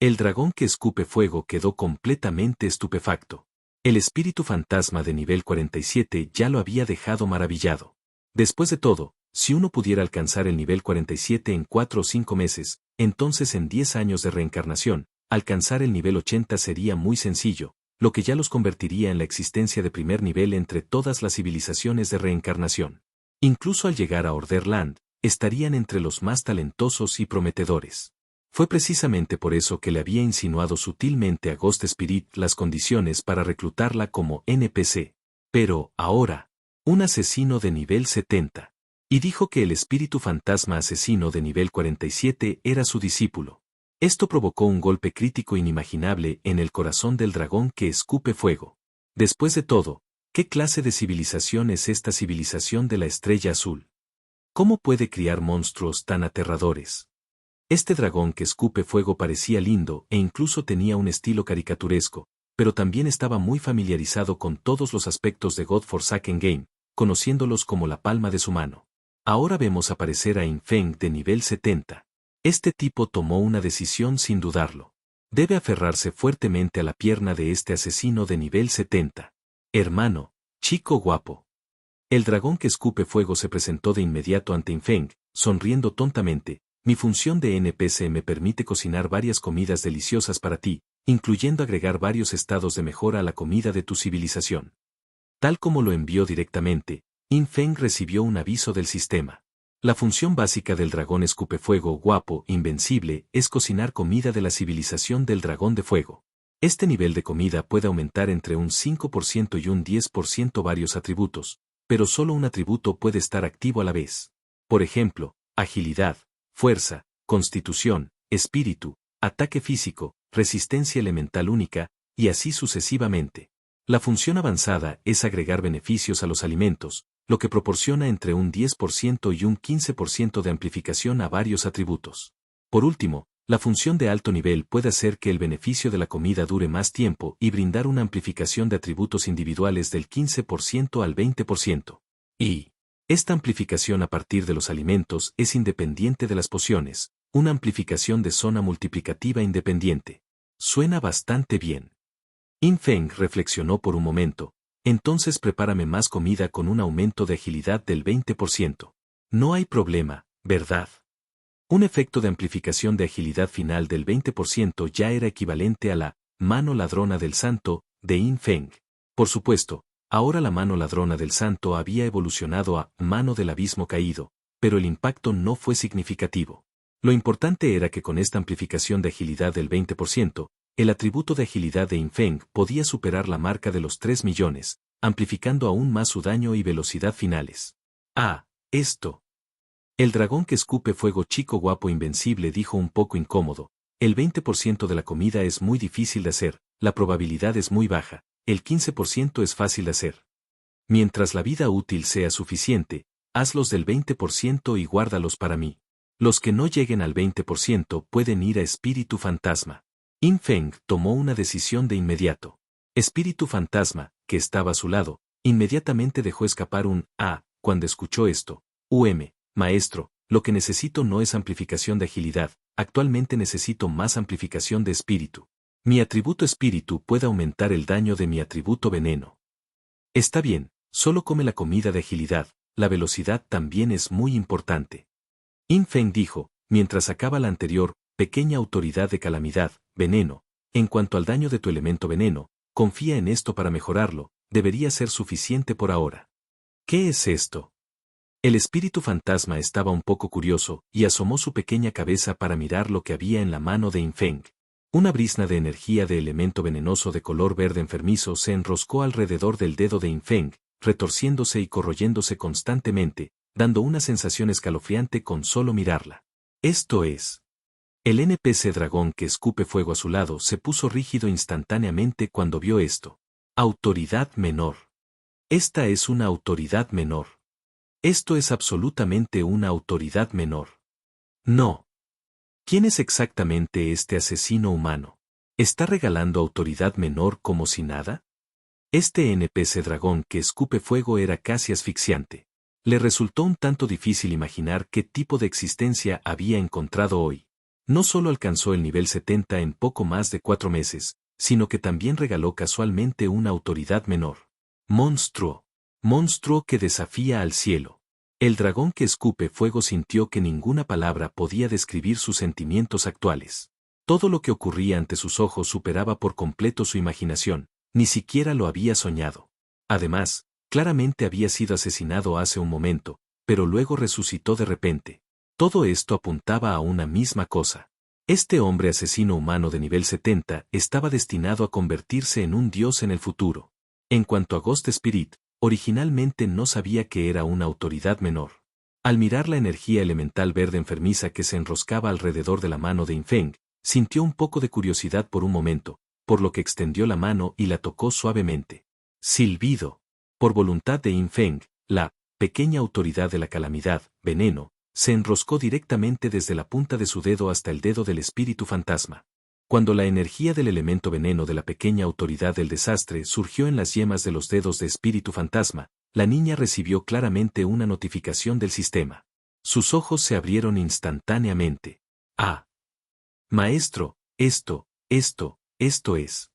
El dragón que escupe fuego quedó completamente estupefacto. El espíritu fantasma de nivel 47 ya lo había dejado maravillado. Después de todo, si uno pudiera alcanzar el nivel 47 en 4 o 5 meses, entonces en 10 años de reencarnación, alcanzar el nivel 80 sería muy sencillo, lo que ya los convertiría en la existencia de primer nivel entre todas las civilizaciones de reencarnación. Incluso al llegar a Orderland, estarían entre los más talentosos y prometedores. Fue precisamente por eso que le había insinuado sutilmente a Ghost Spirit las condiciones para reclutarla como NPC. Pero, ahora, un asesino de nivel 70. Y dijo que el espíritu fantasma asesino de nivel 47 era su discípulo. Esto provocó un golpe crítico inimaginable en el corazón del dragón que escupe fuego. Después de todo, ¿qué clase de civilización es esta civilización de la estrella azul? ¿Cómo puede criar monstruos tan aterradores? Este dragón que escupe fuego parecía lindo e incluso tenía un estilo caricaturesco, pero también estaba muy familiarizado con todos los aspectos de God Forsaken Game, conociéndolos como la palma de su mano. Ahora vemos aparecer a In Feng de nivel 70. Este tipo tomó una decisión sin dudarlo. Debe aferrarse fuertemente a la pierna de este asesino de nivel 70. Hermano, chico guapo. El dragón que escupe fuego se presentó de inmediato ante In Feng, sonriendo tontamente. Mi función de NPC me permite cocinar varias comidas deliciosas para ti, incluyendo agregar varios estados de mejora a la comida de tu civilización. Tal como lo envió directamente, In Feng recibió un aviso del sistema. La función básica del dragón escupefuego guapo invencible es cocinar comida de la civilización del dragón de fuego. Este nivel de comida puede aumentar entre un 5% y un 10% varios atributos, pero solo un atributo puede estar activo a la vez. Por ejemplo, agilidad, fuerza, constitución, espíritu, ataque físico, resistencia elemental única, y así sucesivamente. La función avanzada es agregar beneficios a los alimentos, lo que proporciona entre un 10% y un 15% de amplificación a varios atributos. Por último, la función de alto nivel puede hacer que el beneficio de la comida dure más tiempo y brindar una amplificación de atributos individuales del 15% al 20%. Y esta amplificación a partir de los alimentos es independiente de las pociones, una amplificación de zona multiplicativa independiente. Suena bastante bien. In Feng reflexionó por un momento, entonces prepárame más comida con un aumento de agilidad del 20%. No hay problema, ¿verdad? Un efecto de amplificación de agilidad final del 20% ya era equivalente a la mano ladrona del santo de In Feng. Por supuesto, ahora la mano ladrona del santo había evolucionado a mano del abismo caído, pero el impacto no fue significativo. Lo importante era que con esta amplificación de agilidad del 20%, el atributo de agilidad de In Feng podía superar la marca de los 3 millones, amplificando aún más su daño y velocidad finales. Esto. El dragón que escupe fuego chico guapo invencible dijo un poco incómodo, el 20% de la comida es muy difícil de hacer, la probabilidad es muy baja, el 15% es fácil de hacer. Mientras la vida útil sea suficiente, hazlos del 20% y guárdalos para mí. Los que no lleguen al 20% pueden ir a Espíritu Fantasma. Yin Feng tomó una decisión de inmediato. Espíritu Fantasma, que estaba a su lado, inmediatamente dejó escapar un «ah» cuando escuchó esto. Maestro, lo que necesito no es amplificación de agilidad, actualmente necesito más amplificación de espíritu. Mi atributo espíritu puede aumentar el daño de mi atributo veneno. Está bien, solo come la comida de agilidad, la velocidad también es muy importante. Yin Feng dijo, mientras acaba la anterior, pequeña autoridad de calamidad, veneno. En cuanto al daño de tu elemento veneno, confía en esto para mejorarlo, debería ser suficiente por ahora. ¿Qué es esto? El espíritu fantasma estaba un poco curioso y asomó su pequeña cabeza para mirar lo que había en la mano de Yin Feng. Una brizna de energía de elemento venenoso de color verde enfermizo se enroscó alrededor del dedo de Yin Feng, retorciéndose y corroyéndose constantemente, dando una sensación escalofriante con solo mirarla. Esto es. El NPC dragón que escupe fuego a su lado se puso rígido instantáneamente cuando vio esto. Autoridad menor. Esta es una autoridad menor. Esto es absolutamente una autoridad menor. No. ¿Quién es exactamente este asesino humano? ¿Está regalando autoridad menor como si nada? Este NPC dragón que escupe fuego era casi asfixiante. Le resultó un tanto difícil imaginar qué tipo de existencia había encontrado hoy. No solo alcanzó el nivel 70 en poco más de 4 meses, sino que también regaló casualmente una autoridad menor. Monstruo. Monstruo que desafía al cielo. El dragón que escupe fuego sintió que ninguna palabra podía describir sus sentimientos actuales. Todo lo que ocurría ante sus ojos superaba por completo su imaginación, ni siquiera lo había soñado. Además, claramente había sido asesinado hace un momento, pero luego resucitó de repente. Todo esto apuntaba a una misma cosa. Este hombre asesino humano de nivel 70 estaba destinado a convertirse en un dios en el futuro. En cuanto a Ghost Spirit, originalmente no sabía que era una autoridad menor. Al mirar la energía elemental verde enfermiza que se enroscaba alrededor de la mano de Yin Feng, sintió un poco de curiosidad por un momento, por lo que extendió la mano y la tocó suavemente. Silbido. Por voluntad de Yin Feng, la pequeña autoridad de la calamidad, veneno, se enroscó directamente desde la punta de su dedo hasta el dedo del espíritu fantasma. Cuando la energía del elemento veneno de la pequeña autoridad del desastre surgió en las yemas de los dedos de espíritu fantasma, la niña recibió claramente una notificación del sistema. Sus ojos se abrieron instantáneamente. ¡Ah! Maestro, esto es.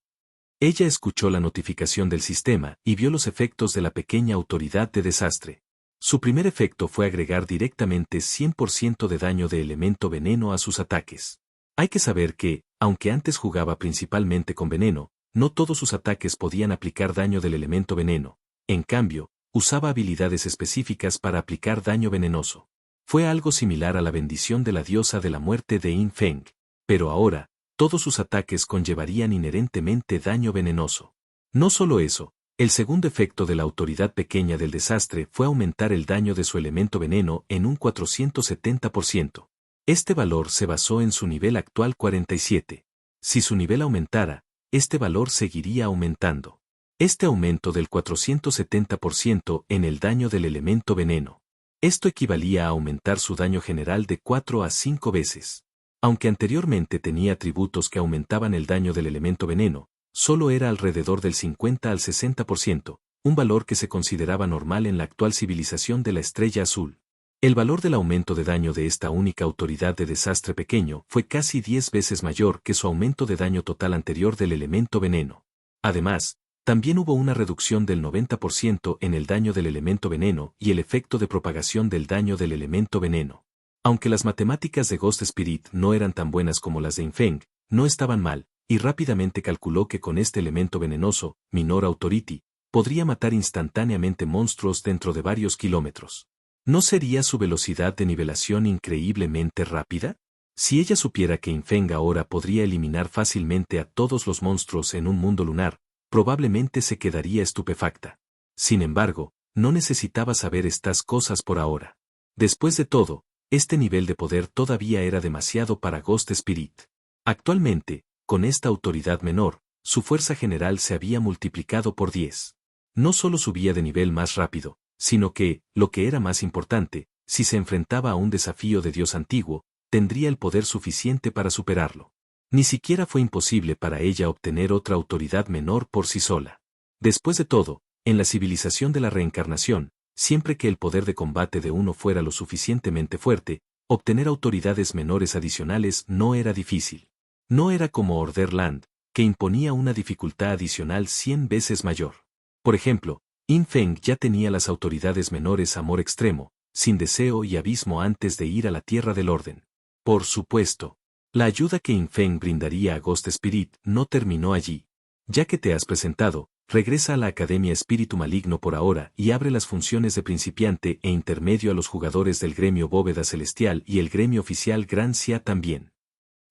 Ella escuchó la notificación del sistema y vio los efectos de la pequeña autoridad de desastre. Su primer efecto fue agregar directamente 100% de daño de elemento veneno a sus ataques. Hay que saber que, aunque antes jugaba principalmente con veneno, no todos sus ataques podían aplicar daño del elemento veneno. En cambio, usaba habilidades específicas para aplicar daño venenoso. Fue algo similar a la bendición de la diosa de la muerte de Yin Feng. Pero ahora, todos sus ataques conllevarían inherentemente daño venenoso. No solo eso, el segundo efecto de la autoridad pequeña del desastre fue aumentar el daño de su elemento veneno en un 470%. Este valor se basó en su nivel actual 47. Si su nivel aumentara, este valor seguiría aumentando. Este aumento del 470% en el daño del elemento veneno. Esto equivalía a aumentar su daño general de 4 a 5 veces. Aunque anteriormente tenía atributos que aumentaban el daño del elemento veneno, solo era alrededor del 50 al 60%, un valor que se consideraba normal en la actual civilización de la Estrella Azul. El valor del aumento de daño de esta única autoridad de desastre pequeño fue casi 10 veces mayor que su aumento de daño total anterior del elemento veneno. Además, también hubo una reducción del 90% en el daño del elemento veneno y el efecto de propagación del daño del elemento veneno. Aunque las matemáticas de Ghost Spirit no eran tan buenas como las de Yin Feng, no estaban mal, y rápidamente calculó que con este elemento venenoso, Minor Authority, podría matar instantáneamente monstruos dentro de varios kilómetros. ¿No sería su velocidad de nivelación increíblemente rápida? Si ella supiera que Yin Feng ahora podría eliminar fácilmente a todos los monstruos en un mundo lunar, probablemente se quedaría estupefacta. Sin embargo, no necesitaba saber estas cosas por ahora. Después de todo, este nivel de poder todavía era demasiado para Ghost Spirit. Actualmente, con esta autoridad menor, su fuerza general se había multiplicado por 10. No solo subía de nivel más rápido, sino que, lo que era más importante, si se enfrentaba a un desafío de Dios antiguo, tendría el poder suficiente para superarlo. Ni siquiera fue imposible para ella obtener otra autoridad menor por sí sola. Después de todo, en la civilización de la reencarnación, siempre que el poder de combate de uno fuera lo suficientemente fuerte, obtener autoridades menores adicionales no era difícil. No era como Orderland, que imponía una dificultad adicional 100 veces mayor. Por ejemplo, Yin Feng ya tenía las autoridades menores Amor Extremo, Sin Deseo y Abismo antes de ir a la Tierra del Orden. Por supuesto, la ayuda que Yin Feng brindaría a Ghost Spirit no terminó allí. Ya que te has presentado, regresa a la Academia Espíritu Maligno por ahora y abre las funciones de principiante e intermedio a los jugadores del gremio Bóveda Celestial y el gremio oficial Gran Xia también.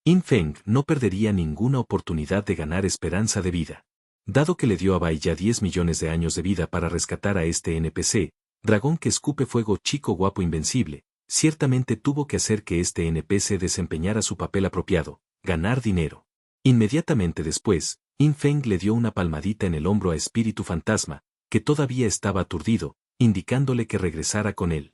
Yin Feng no perdería ninguna oportunidad de ganar esperanza de vida. Dado que le dio a Bai ya 10 millones de años de vida para rescatar a este NPC, dragón que escupe fuego chico guapo invencible, ciertamente tuvo que hacer que este NPC desempeñara su papel apropiado, ganar dinero. Inmediatamente después, Yin Feng le dio una palmadita en el hombro a Espíritu Fantasma, que todavía estaba aturdido, indicándole que regresara con él.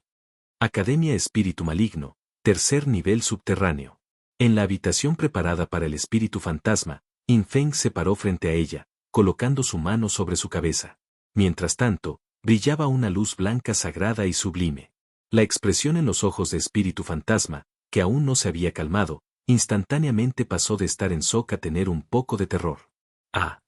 Academia Espíritu Maligno, tercer nivel subterráneo. En la habitación preparada para el Espíritu Fantasma, Yin Feng se paró frente a ella, colocando su mano sobre su cabeza. Mientras tanto, brillaba una luz blanca sagrada y sublime. La expresión en los ojos de Espíritu Fantasma, que aún no se había calmado, instantáneamente pasó de estar en shock a tener un poco de terror. Ah.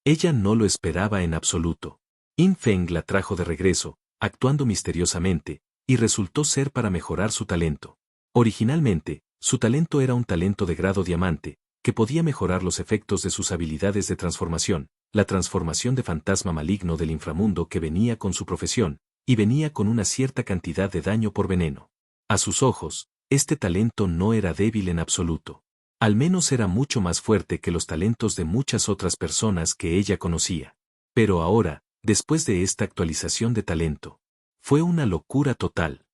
Ella no lo esperaba en absoluto. Yin Feng la trajo de regreso, actuando misteriosamente, y resultó ser para mejorar su talento. Originalmente, su talento era un talento de grado diamante, que podía mejorar los efectos de sus habilidades de transformación, la transformación de fantasma maligno del inframundo que venía con su profesión, y venía con una cierta cantidad de daño por veneno. A sus ojos, este talento no era débil en absoluto. Al menos era mucho más fuerte que los talentos de muchas otras personas que ella conocía. Pero ahora, después de esta actualización de talento, fue una locura total.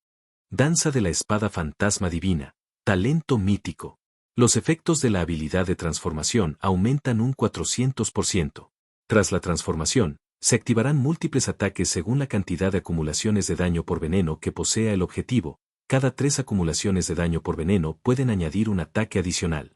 Danza de la espada fantasma divina, talento mítico. Los efectos de la habilidad de transformación aumentan un 400%. Tras la transformación, se activarán múltiples ataques según la cantidad de acumulaciones de daño por veneno que posea el objetivo. Cada 3 acumulaciones de daño por veneno pueden añadir un ataque adicional.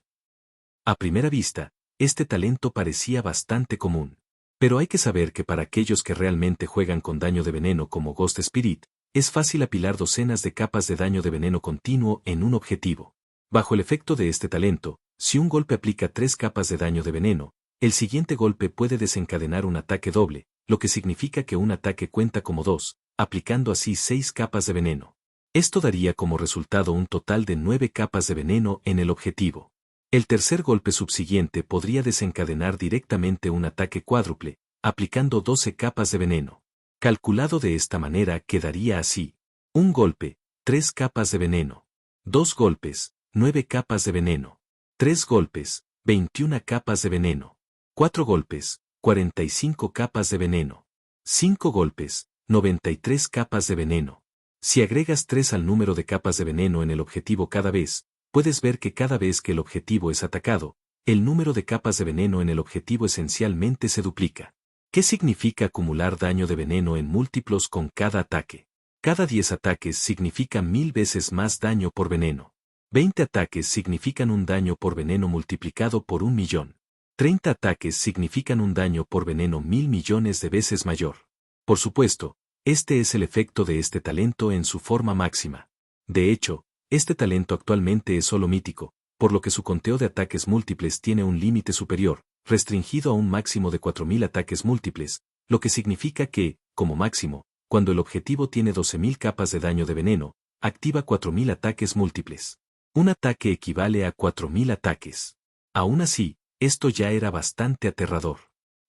A primera vista, este talento parecía bastante común. Pero hay que saber que para aquellos que realmente juegan con daño de veneno como Ghost Spirit, es fácil apilar docenas de capas de daño de veneno continuo en un objetivo. Bajo el efecto de este talento, si un golpe aplica 3 capas de daño de veneno, el siguiente golpe puede desencadenar un ataque doble, lo que significa que un ataque cuenta como 2, aplicando así 6 capas de veneno. Esto daría como resultado un total de 9 capas de veneno en el objetivo. El tercer golpe subsiguiente podría desencadenar directamente un ataque cuádruple, aplicando 12 capas de veneno. Calculado de esta manera quedaría así. Un golpe, 3 capas de veneno. 2 golpes, 9 capas de veneno. 3 golpes, 21 capas de veneno. 4 golpes, 45 capas de veneno. 5 golpes, 93 capas de veneno. Si agregas 3 al número de capas de veneno en el objetivo cada vez, puedes ver que cada vez que el objetivo es atacado, el número de capas de veneno en el objetivo esencialmente se duplica. ¿Qué significa acumular daño de veneno en múltiplos con cada ataque? Cada 10 ataques significa 1000 veces más daño por veneno. 20 ataques significan un daño por veneno multiplicado por 1.000.000. 30 ataques significan un daño por veneno 1000 millones de veces mayor. Por supuesto, este es el efecto de este talento en su forma máxima. De hecho, este talento actualmente es solo mítico, por lo que su conteo de ataques múltiples tiene un límite superior, restringido a un máximo de 4000 ataques múltiples, lo que significa que, como máximo, cuando el objetivo tiene 12.000 capas de daño de veneno, activa 4000 ataques múltiples. Un ataque equivale a 4000 ataques. Aún así, esto ya era bastante aterrador.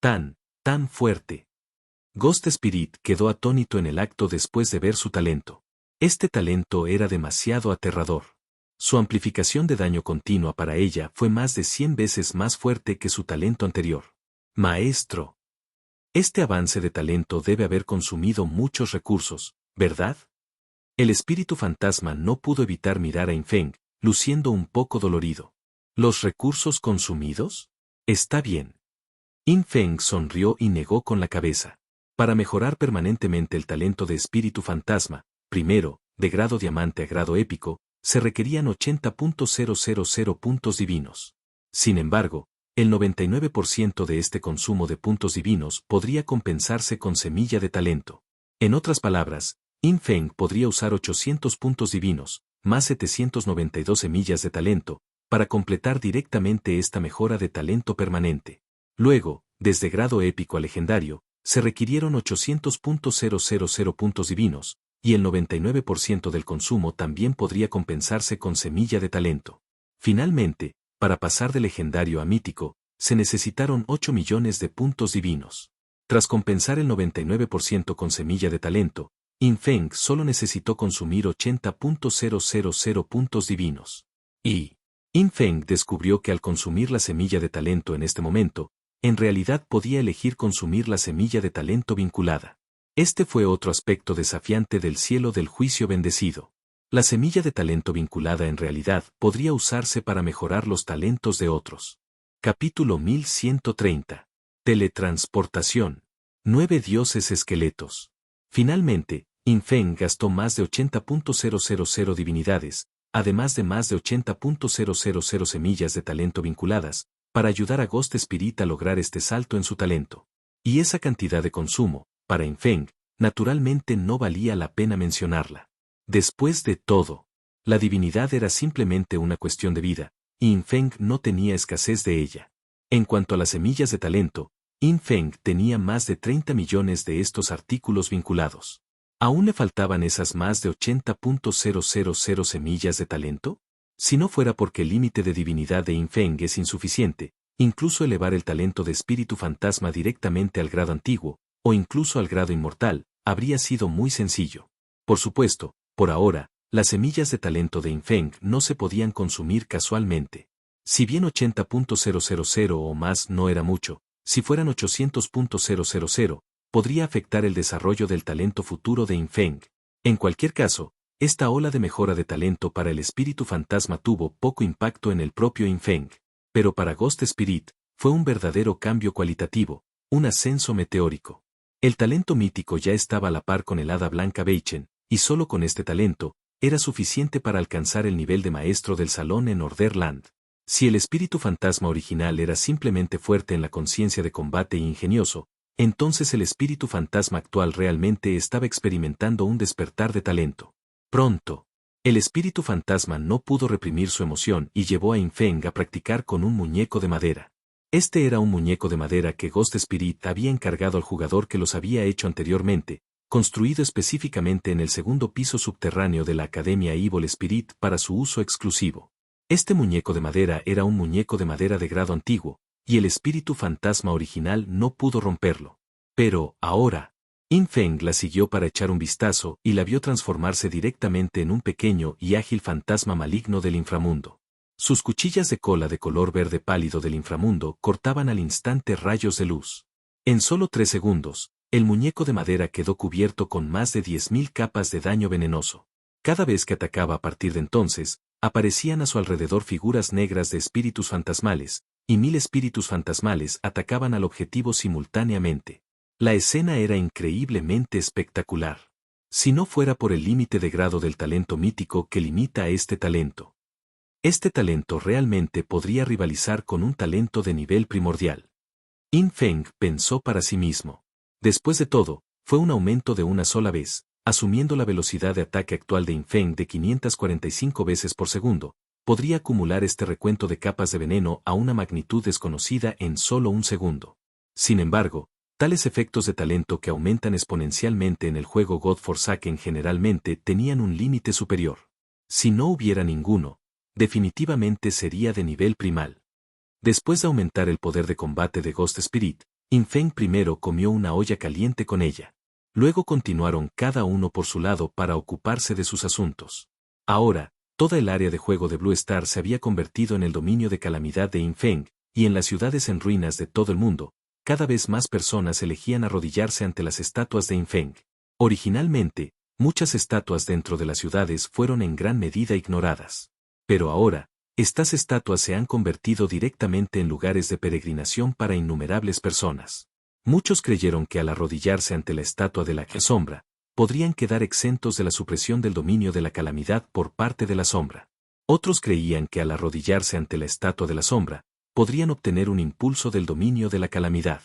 Tan fuerte. Ghost Spirit quedó atónito en el acto después de ver su talento. Este talento era demasiado aterrador. Su amplificación de daño continua para ella fue más de 100 veces más fuerte que su talento anterior. Maestro. Este avance de talento debe haber consumido muchos recursos, ¿verdad? El espíritu fantasma no pudo evitar mirar a Yin Feng, luciendo un poco dolorido. ¿Los recursos consumidos? Está bien. Yin Feng sonrió y negó con la cabeza. Para mejorar permanentemente el talento de espíritu fantasma, primero, de grado diamante a grado épico, se requerían 80.000 puntos divinos. Sin embargo, el 99% de este consumo de puntos divinos podría compensarse con semilla de talento. En otras palabras, Yin Feng podría usar 800 puntos divinos, más 792 semillas de talento, para completar directamente esta mejora de talento permanente. Luego, desde grado épico a legendario, se requirieron 800.000 puntos divinos, y el 99% del consumo también podría compensarse con semilla de talento. Finalmente, para pasar de legendario a mítico, se necesitaron 8 millones de puntos divinos. Tras compensar el 99% con semilla de talento, Yin Feng solo necesitó consumir 80.000 puntos divinos. Y Yin Feng descubrió que al consumir la semilla de talento en este momento, en realidad podía elegir consumir la semilla de talento vinculada. Este fue otro aspecto desafiante del cielo del juicio bendecido. La semilla de talento vinculada en realidad podría usarse para mejorar los talentos de otros. Capítulo 1130. Teletransportación. 9 dioses esqueletos. Finalmente, Yin Feng gastó más de 80.000 divinidades, además de más de 80.000 semillas de talento vinculadas, para ayudar a Ghost Spirit a lograr este salto en su talento. Y esa cantidad de consumo, para Yin Feng, naturalmente no valía la pena mencionarla. Después de todo, la divinidad era simplemente una cuestión de vida, y Yin Feng no tenía escasez de ella. En cuanto a las semillas de talento, Yin Feng tenía más de 30 millones de estos artículos vinculados. ¿Aún le faltaban esas más de 80.000 semillas de talento? Si no fuera porque el límite de divinidad de Yin Feng es insuficiente, incluso elevar el talento de espíritu fantasma directamente al grado antiguo, o incluso al grado inmortal, habría sido muy sencillo. Por supuesto, por ahora, las semillas de talento de Yin Feng no se podían consumir casualmente. Si bien 80.000 o más no era mucho, si fueran 800.000, podría afectar el desarrollo del talento futuro de Yin Feng. En cualquier caso, esta ola de mejora de talento para el espíritu fantasma tuvo poco impacto en el propio Yin Feng, pero para Ghost Spirit, fue un verdadero cambio cualitativo, un ascenso meteórico. El talento mítico ya estaba a la par con el hada blanca Beichen, y solo con este talento, era suficiente para alcanzar el nivel de maestro del salón en Orderland. Si el espíritu fantasma original era simplemente fuerte en la conciencia de combate e ingenioso, entonces el espíritu fantasma actual realmente estaba experimentando un despertar de talento. Pronto, el espíritu fantasma no pudo reprimir su emoción y llevó a Yin Feng a practicar con un muñeco de madera. Este era un muñeco de madera que Ghost Spirit había encargado al jugador que los había hecho anteriormente, construido específicamente en el segundo piso subterráneo de la Academia Evil Spirit para su uso exclusivo. Este muñeco de madera era un muñeco de madera de grado antiguo, y el espíritu fantasma original no pudo romperlo. Pero, ahora, Yin Feng la siguió para echar un vistazo y la vio transformarse directamente en un pequeño y ágil fantasma maligno del inframundo. Sus cuchillas de cola de color verde pálido del inframundo cortaban al instante rayos de luz. En solo 3 segundos, el muñeco de madera quedó cubierto con más de 10.000 capas de daño venenoso. Cada vez que atacaba a partir de entonces, aparecían a su alrededor figuras negras de espíritus fantasmales, y 1000 espíritus fantasmales atacaban al objetivo simultáneamente. La escena era increíblemente espectacular. Si no fuera por el límite de grado del talento mítico que limita a este talento. Este talento realmente podría rivalizar con un talento de nivel primordial. Yin Feng pensó para sí mismo. Después de todo, fue un aumento de una sola vez, asumiendo la velocidad de ataque actual de Yin Feng de 545 veces por segundo, podría acumular este recuento de capas de veneno a una magnitud desconocida en solo un segundo. Sin embargo, tales efectos de talento que aumentan exponencialmente en el juego God Forsaken generalmente tenían un límite superior. Si no hubiera ninguno, definitivamente sería de nivel primal. Después de aumentar el poder de combate de Ghost Spirit, Yin Feng primero comió una olla caliente con ella. Luego continuaron cada uno por su lado para ocuparse de sus asuntos. Ahora, toda el área de juego de Blue Star se había convertido en el dominio de calamidad de Yin Feng, y en las ciudades en ruinas de todo el mundo, cada vez más personas elegían arrodillarse ante las estatuas de Yin Feng. Originalmente, muchas estatuas dentro de las ciudades fueron en gran medida ignoradas. Pero ahora, estas estatuas se han convertido directamente en lugares de peregrinación para innumerables personas. Muchos creyeron que al arrodillarse ante la estatua de la sombra, podrían quedar exentos de la supresión del dominio de la calamidad por parte de la sombra. Otros creían que al arrodillarse ante la estatua de la sombra, podrían obtener un impulso del dominio de la calamidad.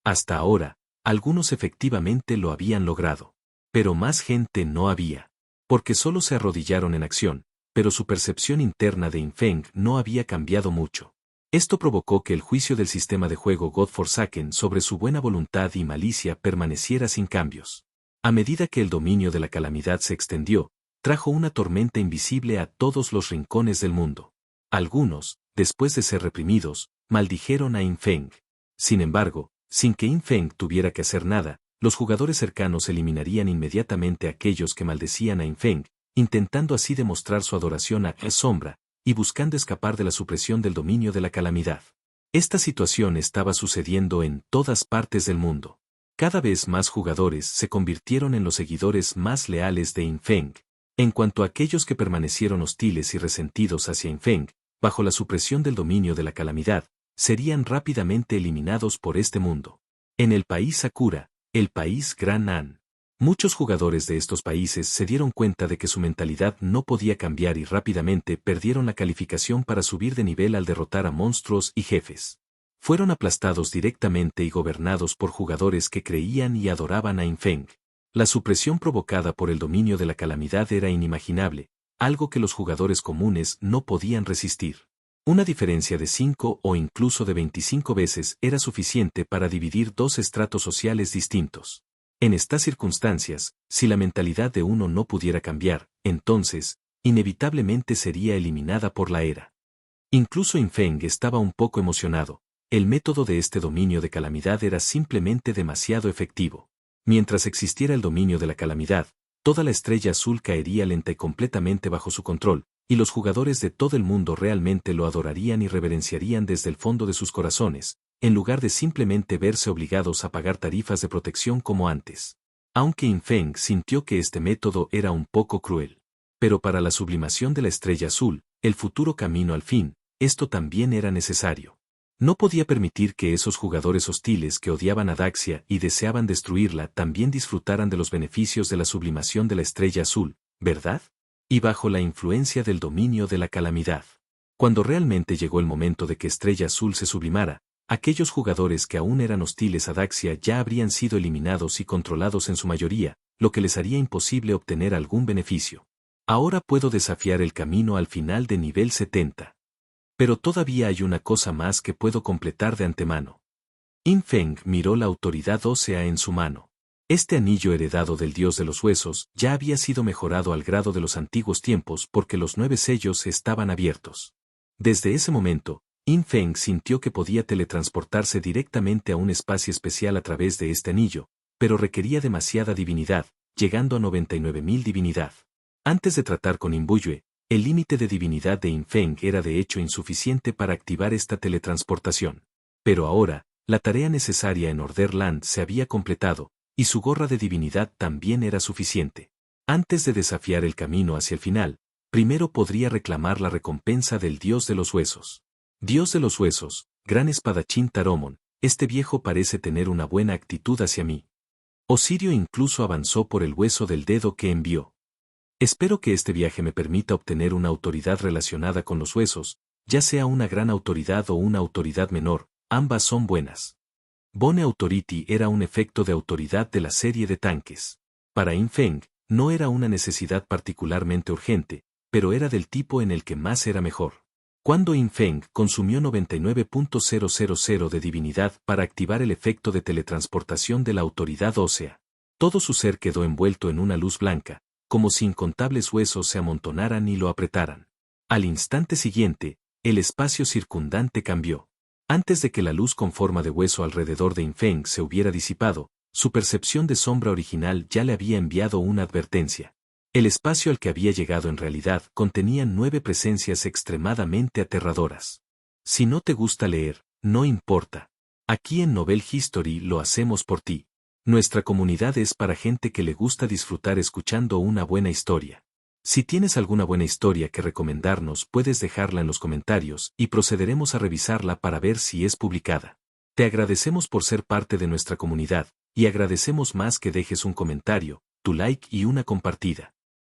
Hasta ahora, algunos efectivamente lo habían logrado. Pero más gente no había. Porque solo se arrodillaron en acción, pero su percepción interna de Yin Feng no había cambiado mucho. Esto provocó que el juicio del sistema de juego God Forsaken sobre su buena voluntad y malicia permaneciera sin cambios. A medida que el dominio de la calamidad se extendió, trajo una tormenta invisible a todos los rincones del mundo. Algunos, después de ser reprimidos, maldijeron a Yin Feng. Sin embargo, sin que Yin Feng tuviera que hacer nada, los jugadores cercanos eliminarían inmediatamente a aquellos que maldecían a Yin Feng, intentando así demostrar su adoración a sombra, y buscando escapar de la supresión del dominio de la calamidad. Esta situación estaba sucediendo en todas partes del mundo. Cada vez más jugadores se convirtieron en los seguidores más leales de Yin Feng. En cuanto a aquellos que permanecieron hostiles y resentidos hacia Yin Feng, bajo la supresión del dominio de la calamidad, serían rápidamente eliminados por este mundo. En el país Sakura, el país Gran An, muchos jugadores de estos países se dieron cuenta de que su mentalidad no podía cambiar y rápidamente perdieron la calificación para subir de nivel al derrotar a monstruos y jefes. Fueron aplastados directamente y gobernados por jugadores que creían y adoraban a Yin Feng. La supresión provocada por el dominio de la calamidad era inimaginable, algo que los jugadores comunes no podían resistir. Una diferencia de 5 o incluso de 25 veces era suficiente para dividir dos estratos sociales distintos. En estas circunstancias, si la mentalidad de uno no pudiera cambiar, entonces, inevitablemente sería eliminada por la era. Incluso Yin Feng estaba un poco emocionado. El método de este dominio de calamidad era simplemente demasiado efectivo. Mientras existiera el dominio de la calamidad, toda la estrella azul caería lenta y completamente bajo su control, y los jugadores de todo el mundo realmente lo adorarían y reverenciarían desde el fondo de sus corazones, en lugar de simplemente verse obligados a pagar tarifas de protección como antes. Aunque Yin Feng sintió que este método era un poco cruel. Pero para la sublimación de la estrella azul, el futuro camino al fin, esto también era necesario. No podía permitir que esos jugadores hostiles que odiaban a Daxia y deseaban destruirla también disfrutaran de los beneficios de la sublimación de la estrella azul, ¿verdad? Y bajo la influencia del dominio de la calamidad. Cuando realmente llegó el momento de que Estrella Azul se sublimara, aquellos jugadores que aún eran hostiles a Daxia ya habrían sido eliminados y controlados en su mayoría, lo que les haría imposible obtener algún beneficio. Ahora puedo desafiar el camino al final de nivel 70. Pero todavía hay una cosa más que puedo completar de antemano. Yin Feng miró la autoridad ósea en su mano. Este anillo heredado del dios de los huesos ya había sido mejorado al grado de los antiguos tiempos porque los 9 sellos estaban abiertos. Desde ese momento, Yin Feng sintió que podía teletransportarse directamente a un espacio especial a través de este anillo, pero requería demasiada divinidad, llegando a 99.000 divinidad. Antes de tratar con Imbuyue, el límite de divinidad de Yin Feng era de hecho insuficiente para activar esta teletransportación. Pero ahora, la tarea necesaria en Orderland se había completado, y su gorra de divinidad también era suficiente. Antes de desafiar el camino hacia el final, primero podría reclamar la recompensa del dios de los huesos. Dios de los huesos, gran espadachín Taromon, este viejo parece tener una buena actitud hacia mí. Osirio incluso avanzó por el hueso del dedo que envió. Espero que este viaje me permita obtener una autoridad relacionada con los huesos, ya sea una gran autoridad o una autoridad menor, ambas son buenas. Bone Authority era un efecto de autoridad de la serie de tanques. Para Yin Feng, no era una necesidad particularmente urgente, pero era del tipo en el que más era mejor. Cuando Yin Feng consumió 99.000 de divinidad para activar el efecto de teletransportación de la autoridad ósea, todo su ser quedó envuelto en una luz blanca, como si incontables huesos se amontonaran y lo apretaran. Al instante siguiente, el espacio circundante cambió. Antes de que la luz con forma de hueso alrededor de Yin Feng se hubiera disipado, su percepción de sombra original ya le había enviado una advertencia. El espacio al que había llegado en realidad contenía 9 presencias extremadamente aterradoras. Si no te gusta leer, no importa. Aquí en Novel History lo hacemos por ti. Nuestra comunidad es para gente que le gusta disfrutar escuchando una buena historia. Si tienes alguna buena historia que recomendarnos, puedes dejarla en los comentarios y procederemos a revisarla para ver si es publicada. Te agradecemos por ser parte de nuestra comunidad, y agradecemos más que dejes un comentario, tu like y una compartida.